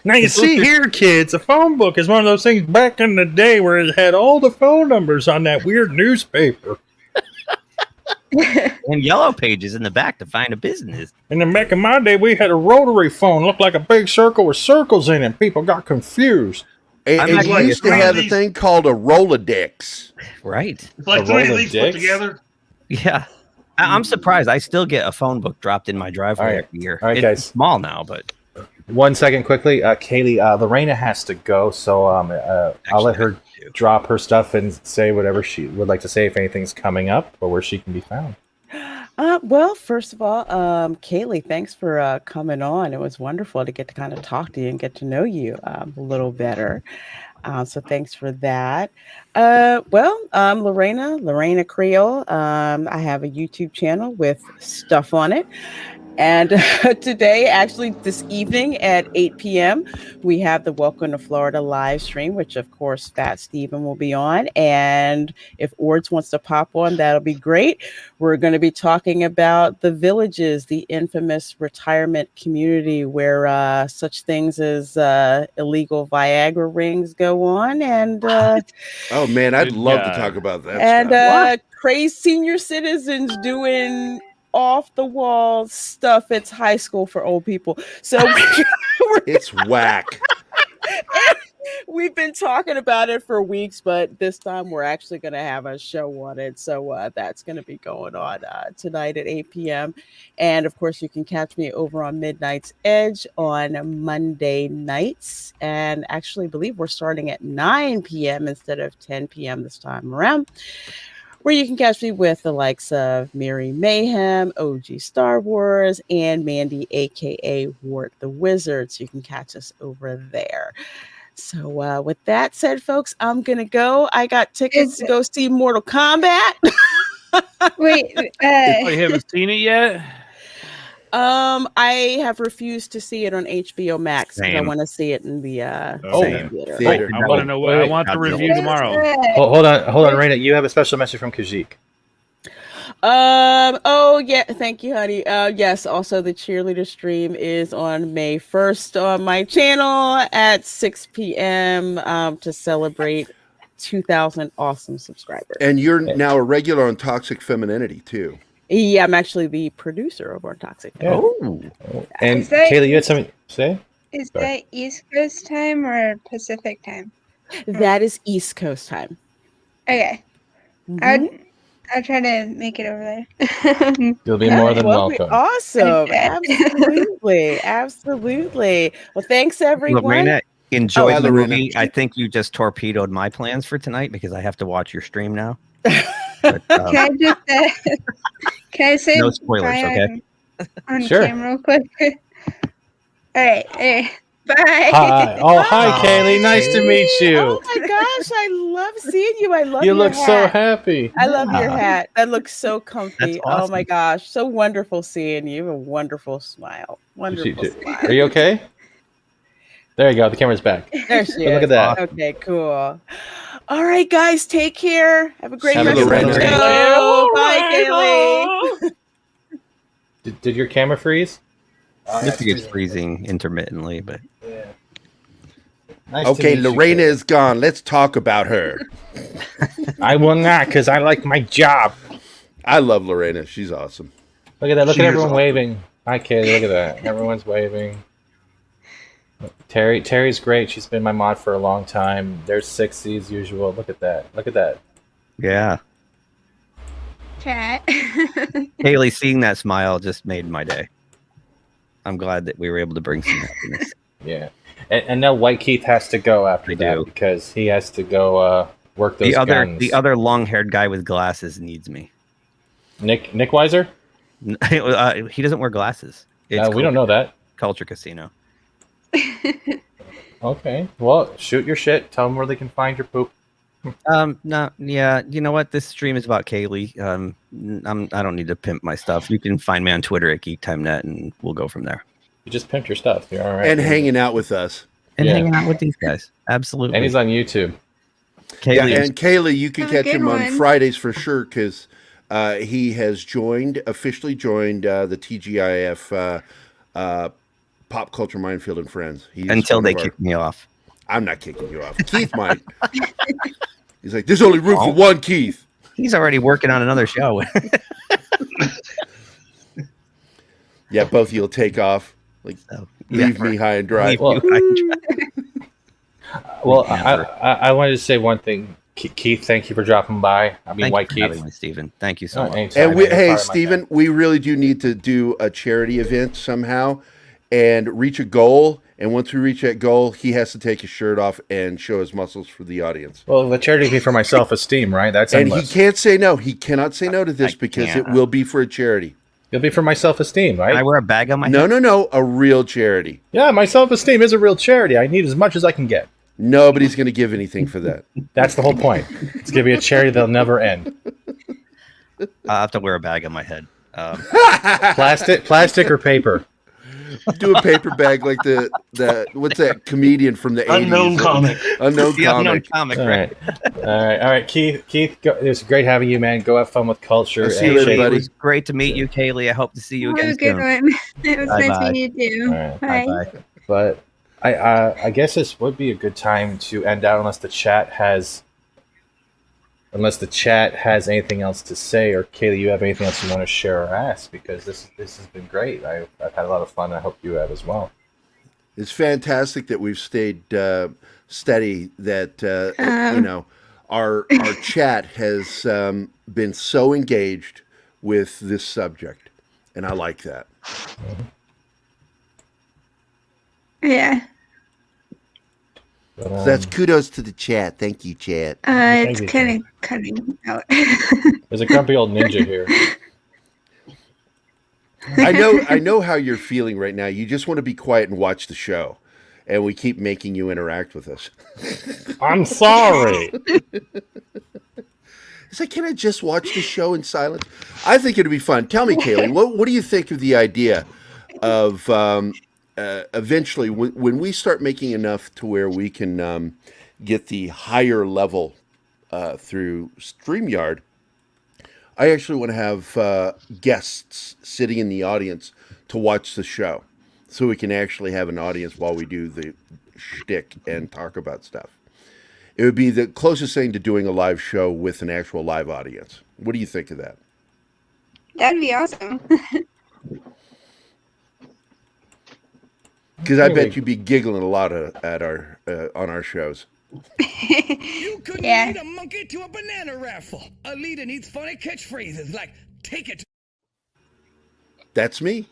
Now you see here, kids, a phone book is one of those things back in the day where it had all the phone numbers on that weird newspaper.
And yellow pages in the back to find a business.
And then back in my day, we had a rotary phone, looked like a big circle with circles in it. People got confused.
And you used to have a thing called a Rolodex.
Right.
It's like three of these put together.
Yeah. I'm surprised. I still get a phone book dropped in my driveway every year.
All right,
it's
guys.
Small now, but
1 second quickly. Kayleigh, Lorena has to go, so I'll let her drop her stuff and say whatever she would like to say if anything's coming up or where she can be found.
Well, first of all, Kayleigh, thanks for coming on. It was wonderful to get to kind of talk to you and get to know you a little better. So thanks for that. Lorena Creole. I have a YouTube channel with stuff on it. And today, actually this evening at 8 p.m., we have the Welcome to Florida live stream, which of course Fat Steven will be on. And if Ords wants to pop on, that'll be great. We're going to be talking about the Villages, the infamous retirement community where such things as illegal Viagra rings go on. And
oh man, I'd love to talk about that.
And crazy senior citizens doing off the wall stuff. It's high school for old people. So
it's whack.
We've been talking about it for weeks, but this time we're actually going to have a show on it. So that's going to be going on tonight at 8 p.m. And of course, you can catch me over on Midnight's Edge on Monday nights. And actually, I believe we're starting at 9 p.m. instead of 10 p.m. this time around, where you can catch me with the likes of Mary Mayhem, OG Star Wars, and Mandy, aka Wart the Wizard. So you can catch us over there. So with that said, folks, I'm gonna go. I got tickets to go see Mortal Kombat.
Wait,
you haven't seen it yet?
I have refused to see it on HBO Max because I want to see it in the theater.
I want to know what I want the review tomorrow.
Hold on, Raina. You have a special message from Kajik.
Oh yeah, thank you, honey. Yes, also the cheerleader stream is on May 1st on my channel at 6 p.m. To celebrate 2,000 awesome subscribers.
And you're now a regular on Toxic Femininity too.
Yeah, I'm actually the producer of our Toxic.
Yeah.
Oh,
and Kayleigh, you had something to say?
Is that East Coast time or Pacific time?
That is East Coast time.
Okay.
Mm-hmm.
I'll try to make it over there.
You'll be more than welcome.
Awesome. Absolutely. Well, thanks everyone.
Lorena, enjoy the
Lorena.
movie. I think you just torpedoed my plans for tonight because I have to watch your stream now. But,
can I say
no spoilers,
bye
okay?
on
Sure.
camera real quick? All right. Bye.
Hi. Oh, hi,
Oh,
Kayleigh. Nice to meet you.
Oh my gosh, I love seeing you. I love
You
your
look so
hat.
happy.
I love your
Yeah.
hat. That looks so comfy.
That's
Oh my
awesome.
gosh, so wonderful seeing you. You have a wonderful smile. Wonderful
Are
smile.
you okay? There you go. The camera's back.
There she
But
is.
look at that.
Okay, cool. All right, guys, take care. Have a great
Have a
rest
good
of the
one,
show. Bye, Kayleigh.
Did your camera freeze?
I think it's freezing intermittently, but
Nice to
Okay,
meet you,
Lorena
Kayleigh.
is gone. Let's talk about her.
I will not, because I like my job.
I love Lorena. She's awesome.
Look at that. Look
She
at
is
everyone
awesome.
waving. Hi, Kayleigh. Look at that. Everyone's waving. Terry's great. She's been my mod for a long time. There's 60 as usual. Look at that. Look at that.
yeah.
Chat.
Kayleigh, seeing that smile just made my day. I'm glad that we were able to bring some happiness.
Yeah. And now White Keith has to go after
I
that
do.
because he has to go work those guns.
The other long-haired guy with glasses needs me.
Nick Weiser?
He doesn't wear glasses. It's
We don't know that.
Culture Casino.
Okay. Well, shoot your shit. Tell them where they can find your poop.
No, yeah. You know what? This stream is about Kayleigh. I don't need to pimp my stuff. You can find me on Twitter at GeekTimeNet, and we'll go from there.
You just pimped your stuff. You're all right.
And hanging out with us.
And
Yeah.
hanging out with these guys. Absolutely.
And he's on YouTube.
Kayleigh,
Yeah, and Kayleigh, you can
Have a
catch
good
him on
one.
Fridays for sure because he has officially joined the TGIF Pop Culture Minefield and Friends. He's
until
one
they
of our-
kick me off.
I'm not kicking you off. Keith might. He's like, there's only room for one Keith.
He's already working on another show.
Yeah, both of you'll take off. Like,
So,
leave me high and dry.
leave
Well-
you high.
Well,
Never.
I wanted to say one thing. Keith, thank you for dropping by. I mean,
Thank
White
you for having
Keith.
me, Stephen. Thank you so much.
Anytime,
And
man. You're
hey,
part of my
Stephen, we really do need to do a charity event somehow and reach a goal. And once we reach that goal, he has to take his shirt off and show his muscles for the audience.
Well, the charity be for my self-esteem, right? That's
And he
endless.
can't say no. He cannot say no to this
I
because
can't.
it will be for a charity.
It'll be for my self-esteem, right?
Can I wear a bag on my
No,
head?
no, a real charity.
Yeah, my self-esteem is a real charity. I need as much as I can get.
Nobody's going to give anything for that.
That's the whole point. It's going to be a charity that'll never end.
I'll have to wear a bag on my head.
Plastic or paper?
Do a paper bag like the what's that comedian from the 80s?
Unknown comic.
Unknown
The unknown
comic.
comic,
All
right?
right. All right. Keith, go, it was great having you, man. Go have fun with culture.
I'll see you
and
later,
shake-
buddy.
It was great to meet you, Kayleigh. I hope to see you
Have a
again
good
soon.
one. It was nice
Bye-bye.
meeting you too.
All right.
Bye.
Bye-bye.
But I guess this would be a good time to end out unless the chat has anything else to say, or Kayleigh, you have anything else you want to share or ask, because this has been great. I've had a lot of fun. I hope you have as well.
It's fantastic that we've stayed steady. That our chat has been so engaged with this subject, and I like that.
Yeah.
But,
So that's kudos to the chat. Thank you, chat.
It's
you,
kind of cutting out.
there's a grumpy old ninja here.
I know how you're feeling right now. You just want to be quiet and watch the show, and we keep making you interact with us.
I'm sorry.
It's like, can I just watch the show in silence? I think it'd be fun. Tell me, Kayleigh, what do you think of the idea of eventually when we start making enough to where we can get the higher level through StreamYard? I actually want to have guests sitting in the audience to watch the show, so we can actually have an audience while we do the shtick and talk about stuff. It would be the closest thing to doing a live show with an actual live audience. What do you think of that?
That'd be awesome.
Because I bet you'd be giggling a lot at our on our shows.
You couldn't
Yeah.
lead a monkey to a banana raffle. A leader needs funny catchphrases like "take it."
That's me.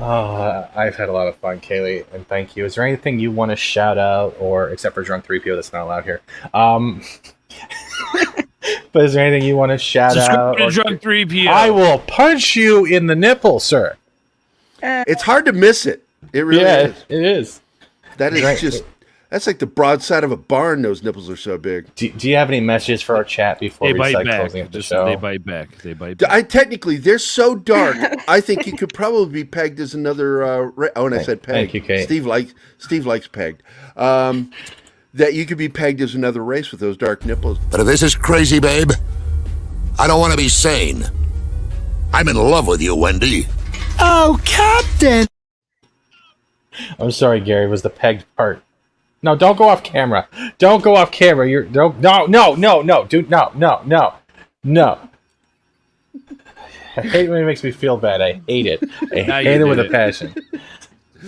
I've had a lot of fun, Kayleigh, and thank you. Is there anything you want to shout out, or except for Drunk 3PO, that's not allowed here? But is there anything you want to shout out?
Subscribe to Drunk 3PO.
I will punch you in the nipple, sir.
It's hard to miss it. It really is.
It is.
That is just. That's like the broadside of a barn. Those nipples are so big.
Do you have any messages for our chat before we start closing up the show?
They bite back. They bite back.
Technically, they're so dark. I think you could probably be pegged as another. And I said pegged.
Thank you, Kate.
Steve likes pegged. That you could be pegged as another race with those dark nipples.
But if this is crazy, babe, I don't want to be sane. I'm in love with you, Wendy.
Oh, Captain! I'm sorry, Gary. Was the pegged part? No, don't go off camera. Don't go off camera. No. Dude, no. I hate when it makes me feel bad. I hate it. I hate it with a passion.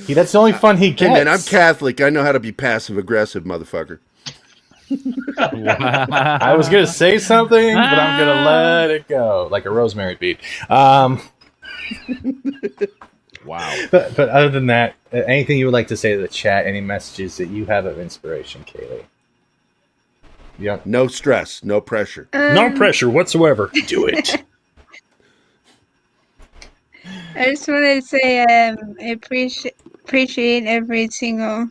That's the only fun he gets.
Hey, man, I'm Catholic. I know how to be passive aggressive, motherfucker.
I was gonna say something, but I'm gonna let it go like a rosemary bead.
Wow.
But other than that, anything you would like to say to the chat? Any messages that you have of inspiration, Kayleigh? Yeah.
No stress, no pressure.
No pressure whatsoever. Do it.
I just wanted to say I appreciate every single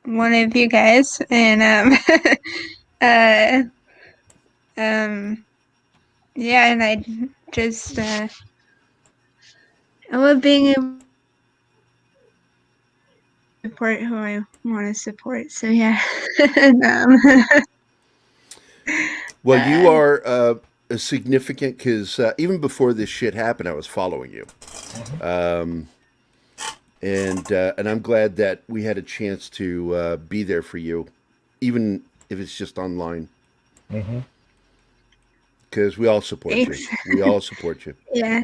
one of you guys, and yeah, and I just I love being able to support who I want to support. So yeah. And,
well, you are significant because even before this shit happened, I was following you, and I'm glad that we had a chance to be there for you, even if it's just online. Because we all support you. We all support you.
Yeah.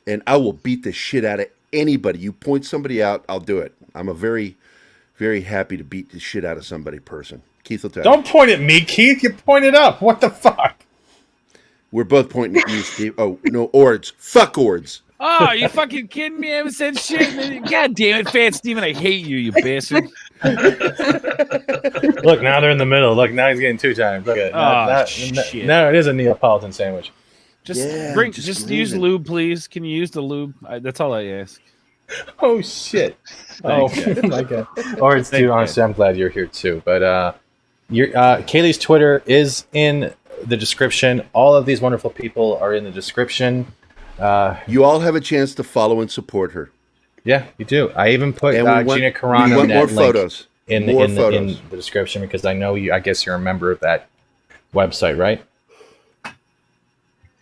And I will beat the shit out of anybody. You point somebody out, I'll do it. I'm a very, very happy to beat the shit out of somebody person. Keith will tell you.
Don't point at me, Keith. You pointed up. What the fuck?
We're both pointing at you, Steve. Oh, no, Ords. Fuck Ords.
Oh, you fucking kidding me? I haven't said shit. God damn it, Fat Steven. I hate you, you bastard.
Look, now they're in the middle. Look, now he's getting 2 times. Look at
shit.
No, it is a Neapolitan sandwich.
Just use lube, please. Can you use the lube? That's all I ask.
Oh shit! Oh my god! Or it's too. Honestly, I'm glad you're here too. But Kayleigh's Twitter is in the description. All of these wonderful people are in the description.
You all have a chance to follow and support her.
Yeah, you do. I even put Gina Carano
we want more photos
in the description because I know you. I guess you're a member of that website, right?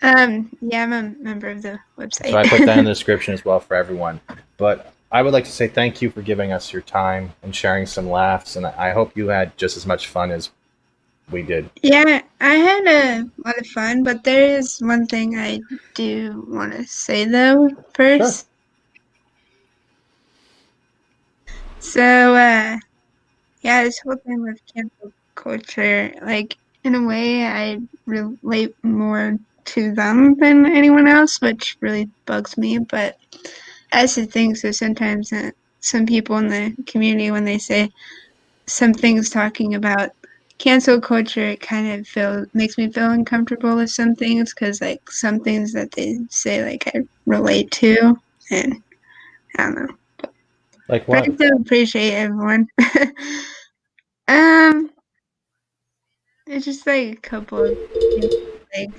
Yeah, I'm a member of the website.
So I put that in the description as well for everyone. But I would like to say thank you for giving us your time and sharing some laughs, and I hope you had just as much fun as we did.
Yeah, I had a lot of fun, but there is one thing I do want to say though first. Sure. So, yeah, this whole thing with cancel culture, like in a way, I relate more to them than anyone else, which really bugs me. But that's the thing. So sometimes some people in the community, when they say some things talking about cancel culture, it kind of makes me feel uncomfortable with some things because like some things that they say like I relate to, and I don't know.
Like what?
But I do appreciate everyone. It's just like a couple of things, like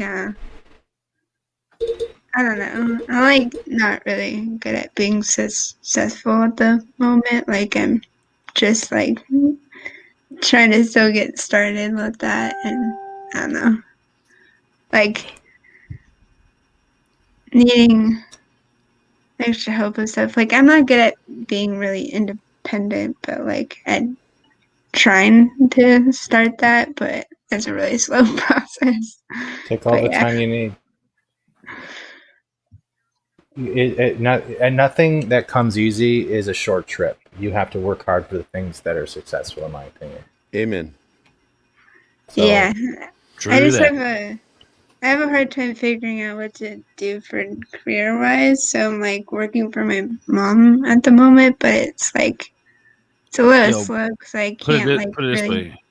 I don't know. I'm like not really good at being successful at the moment. Like I'm just like trying to still get started with that, and I don't know, like needing extra help and stuff. Like I'm not good at being really independent, but like I'm trying to start that, but it's a really slow process.
Take all the time you need. Nothing that comes easy is a short trip. You have to work hard for the things that are successful, in my opinion.
Amen.
So, yeah. I just have I have a hard time figuring out what to do for career-wise. So I'm like working for my mom at the moment, but it's like it's a little slow because I can't like
put it this
really.
way.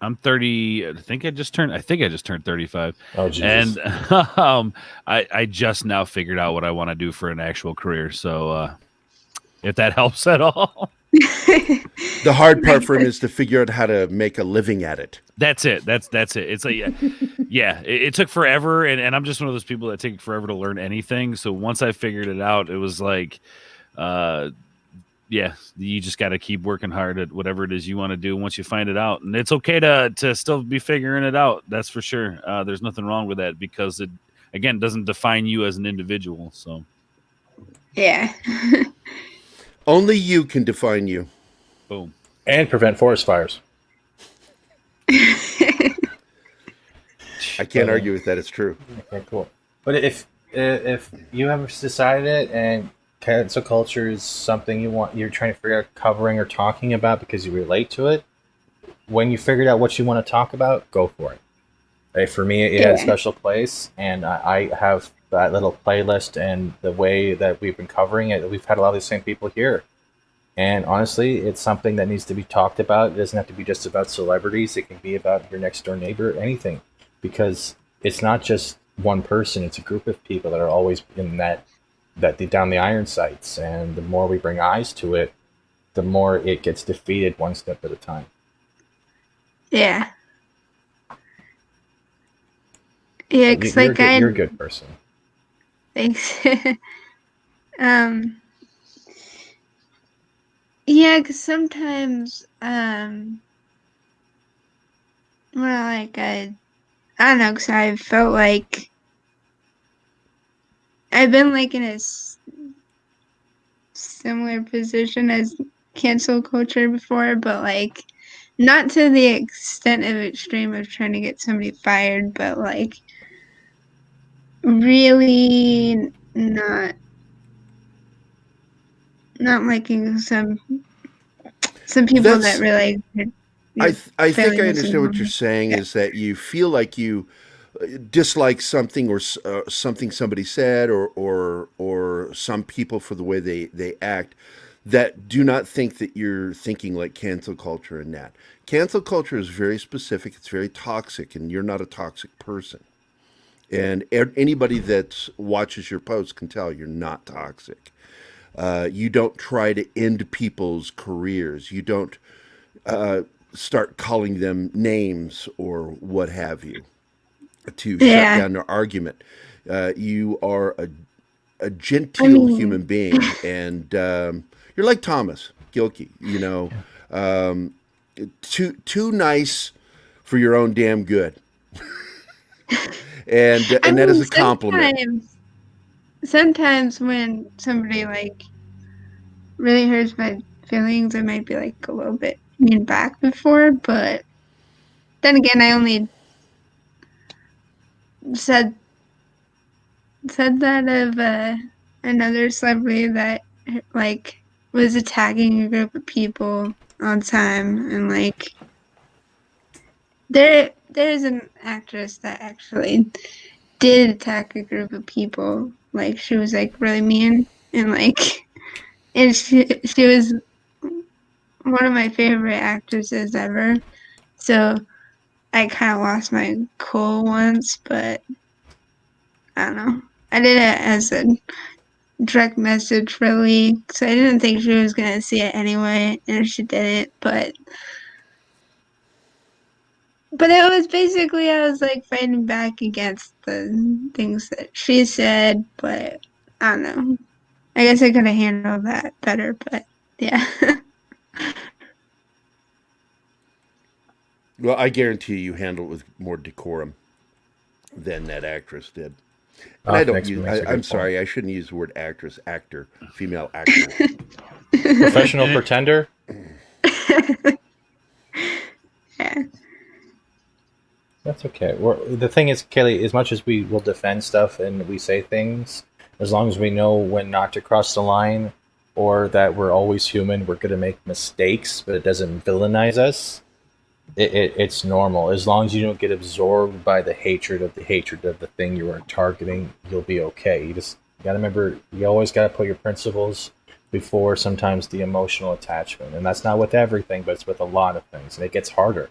I'm 30. I think I just turned 35.
Oh, Jesus.
And I just now figured out what I want to do for an actual career. So if that helps at all.
The hard part for him is to figure out how to make a living at it.
That's it. That's it. It's like, yeah, it took forever. And I'm just one of those people that take forever to learn anything. So once I figured it out, it was like, yeah, you just got to keep working hard at whatever it is you want to do once you find it out. And it's okay to still be figuring it out. That's for sure. There's nothing wrong with that because it, again, doesn't define you as an individual. So,
yeah.
Only you can define you.
Boom.
And prevent forest fires.
I can't argue with that. It's true.
Okay, cool. But if you have decided it and cancel culture is something you're trying to figure out covering or talking about because you relate to it, when you figured out what you want to talk about, go for it. Hey, for me, it had a special place, and I have that little playlist and the way that we've been covering it. We've had a lot of the same people here. And honestly, it's something that needs to be talked about. It doesn't have to be just about celebrities. It can be about your next door neighbor, anything. Because it's not just one person. It's a group of people that are always in that down the iron sights. And the more we bring eyes to it, the more it gets defeated one step at a time.
Yeah. Yeah, because
you're
like
you're a good person.
Thanks. Yeah, because sometimes, well, like, I don't know, because I felt like I've been, like, in a similar position as cancel culture before, but, like, not to the extent of extreme of trying to get somebody fired, but, like, really not liking some people that really.
I think I understand what you're saying is that you feel like you dislike something or something somebody said or some people for the way they act that do not think that you're thinking like cancel culture and that. Cancel culture is very specific. It's very toxic, and you're not a toxic person. And anybody that watches your posts can tell you're not toxic. You don't try to end people's careers. You don't start calling them names or what have you to shut down their argument. You are a genteel human being, and you're like Thomas Gilkey, you know, too nice for your own damn good. and that is a compliment.
Sometimes when somebody like really hurts my feelings, I might be like a little bit mean back before, but then again, I only said that of another celebrity that like was attacking a group of people all the time, and like there's an actress that actually did attack a group of people. Like she was like really mean, and like, and she was one of my favorite actresses ever. So I kind of lost my cool once, but I don't know. I did it as a direct message really, because I didn't think she was gonna see it anyway, and she didn't. But it was basically I was like fighting back against the things that she said, but I don't know. I guess I could have handled that better, but yeah.
Well, I guarantee you handled it with more decorum than that actress did. And I don't use. I'm sorry, I shouldn't use the word actress. Actor, female actor.
Professional pretender.
Yeah.
That's okay. The thing is, Kayleigh, as much as we will defend stuff and we say things, as long as we know when not to cross the line, or that we're always human, we're going to make mistakes, but it doesn't villainize us. it's normal. As long as you don't get absorbed by the hatred of the thing you are targeting, you'll be okay. You just gotta remember, you always gotta put your principles before sometimes the emotional attachment. And that's not with everything, but it's with a lot of things. And it gets harder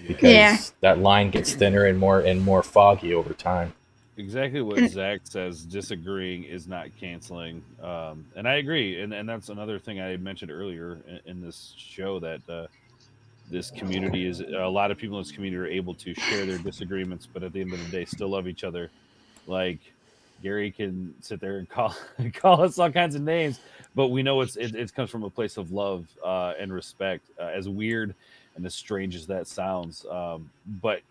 because that line gets thinner and more foggy over time.
Exactly what Zach says. Disagreeing is not canceling, and I agree. And that's another thing I mentioned earlier in this show, that this community is, a lot of people in this community are able to share their disagreements, but at the end of the day, still love each other. Like Gary can sit there and call us all kinds of names, but we know it comes from a place of love and respect. As weird and as strange as that sounds, but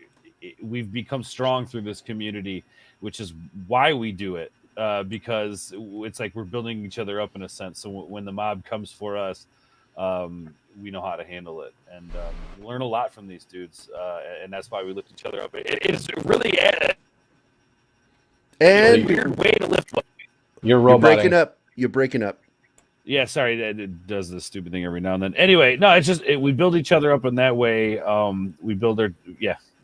we've become strong through this community, which is why we do it, because it's like we're building each other up in a sense. So when the mob comes for us, we know how to handle it, and we learn a lot from these dudes, and that's why we lift each other up. It is really a weird way to lift up.
You're
breaking up. You're breaking up.
Yeah, sorry, it does this stupid thing every now and then. Anyway, no, it's just we build each other up in that way. We build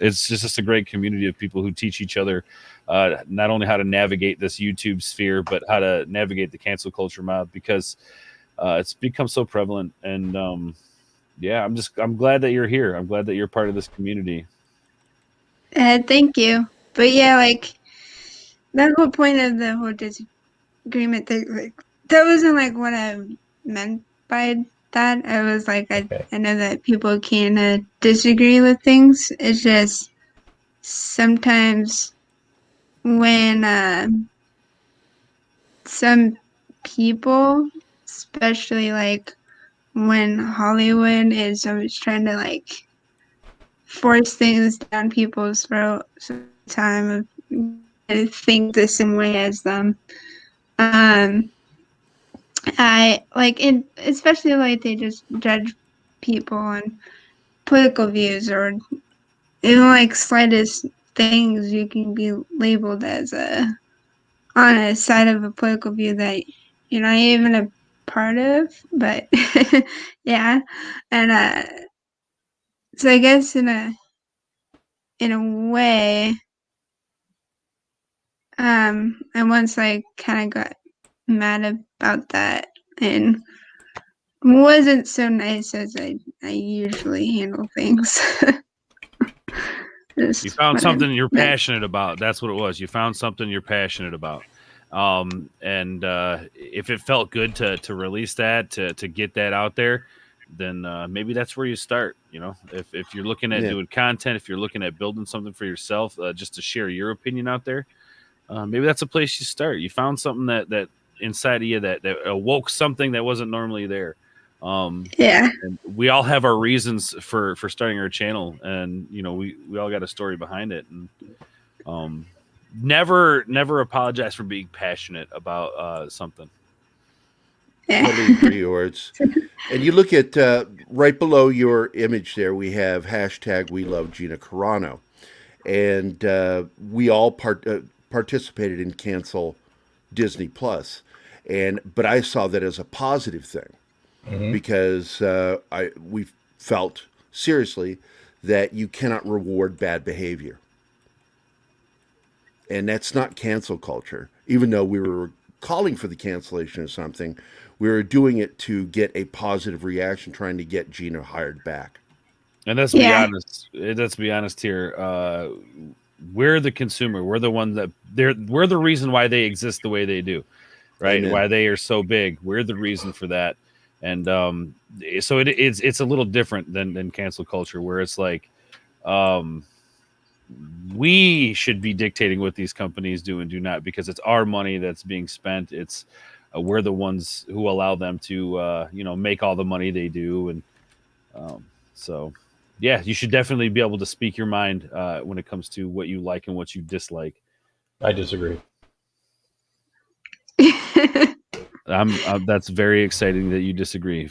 it's just a great community of people who teach each other not only how to navigate this YouTube sphere, but how to navigate the cancel culture mob, because it's become so prevalent. And I'm glad that you're here. I'm glad that you're part of this community.
Thank you. But yeah, like that whole point of the whole disagreement thing, like that wasn't like what I meant by that. I was like, I know that people can disagree with things. It's just sometimes when some people, especially like when Hollywood is always trying to like force things down people's throats all the time, I think the same way as them. I like it, especially like they just judge people on political views, or even like slightest things you can be labeled as on a side of a political view that you're not even a part of. But yeah, and so I guess in a way, I once like kind of got mad about that and wasn't so nice as I usually handle things.
You found something you're passionate about. That's what it was. You found something you're passionate about. And if it felt good to release that, to get that out there, then maybe that's where you start. You know, if you're looking at doing content, if you're looking at building something for yourself, just to share your opinion out there, maybe that's a place you start. You found something that inside of you that awoke something that wasn't normally there. And we all have our reasons for starting our channel, and you know, we all got a story behind it. And never apologize for being passionate about something.
Totally agree, words. And you look at right below your image there, we have hashtag We Love Gina Carano, and we all participated in cancel Disney Plus, but I saw that as a positive thing. Mm-hmm. Because we felt seriously that you cannot reward bad behavior. And that's not cancel culture. Even though we were calling for the cancellation of something, we were doing it to get a positive reaction, trying to get Gina hired back.
And let's be honest. Let's be honest here. We're the consumer. We're the one that we're the reason why they exist the way they do, right? Amen. Why they are so big. We're the reason for that. And so it's a little different than cancel culture, where it's like we should be dictating what these companies do and do not, because it's our money that's being spent. It's we're the ones who allow them to make all the money they do. And so yeah, you should definitely be able to speak your mind when it comes to what you like and what you dislike.
I disagree.
That's very exciting that you disagree.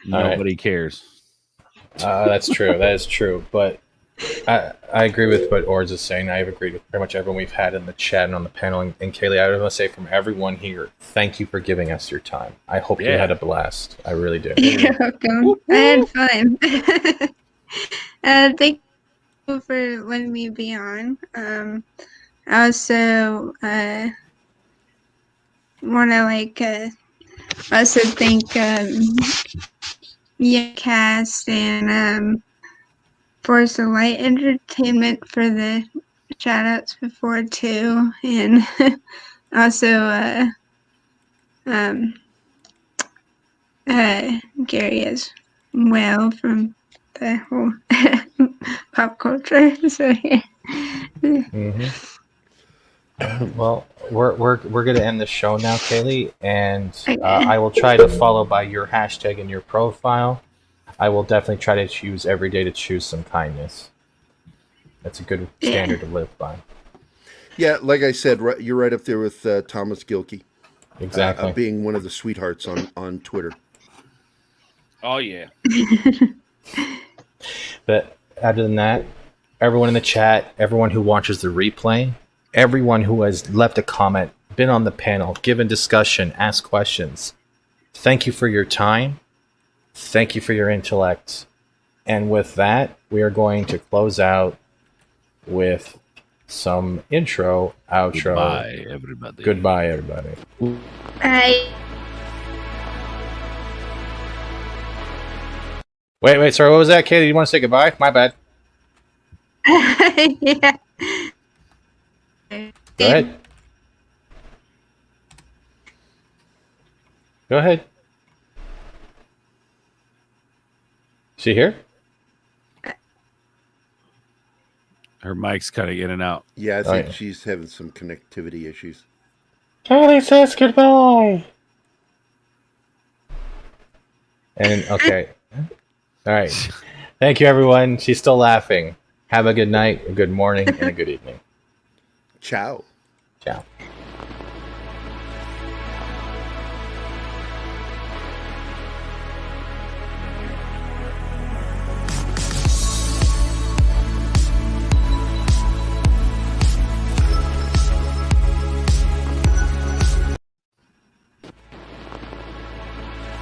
Nobody cares.
That's true. That is true. But I agree with what Orz is saying. I've agreed with pretty much everyone we've had in the chat and on the panel. And Kayleigh, I want to say from everyone here, thank you for giving us your time. I hope you had a blast. I really do.
You're welcome. I had fun. Thank you for letting me be on. I also want to also thank Cast and Force of Light Entertainment for the shout outs before too, and also Gary as well from the whole pop culture. So yeah.
Well, we're going to end the show now, Kayleigh, and I will try to follow by your hashtag and your profile. I will definitely try to choose every day to choose some kindness. That's a good standard to live by.
Yeah, like I said, you're right up there with Thomas Gilkey.
Exactly.
Being one of the sweethearts on Twitter.
Oh, yeah.
But other than that, everyone in the chat, everyone who watches the replay, everyone who has left a comment, been on the panel, given discussion, asked questions, thank you for your time. Thank you for your intellect. And with that, we are going to close out with some intro, outro.
Goodbye, everybody.
Goodbye, everybody.
Bye.
Wait, sorry, what was that, Katie? You want to say goodbye? My bad.
Yeah.
Go ahead. Go ahead. She here?
Her mic's kind of in and out.
Yeah, I think she's having some connectivity issues.
Kayleigh says goodbye. And okay. All right. Thank you, everyone. She's still laughing. Have a good night, a good morning, and a good evening.
Ciao.
Ciao.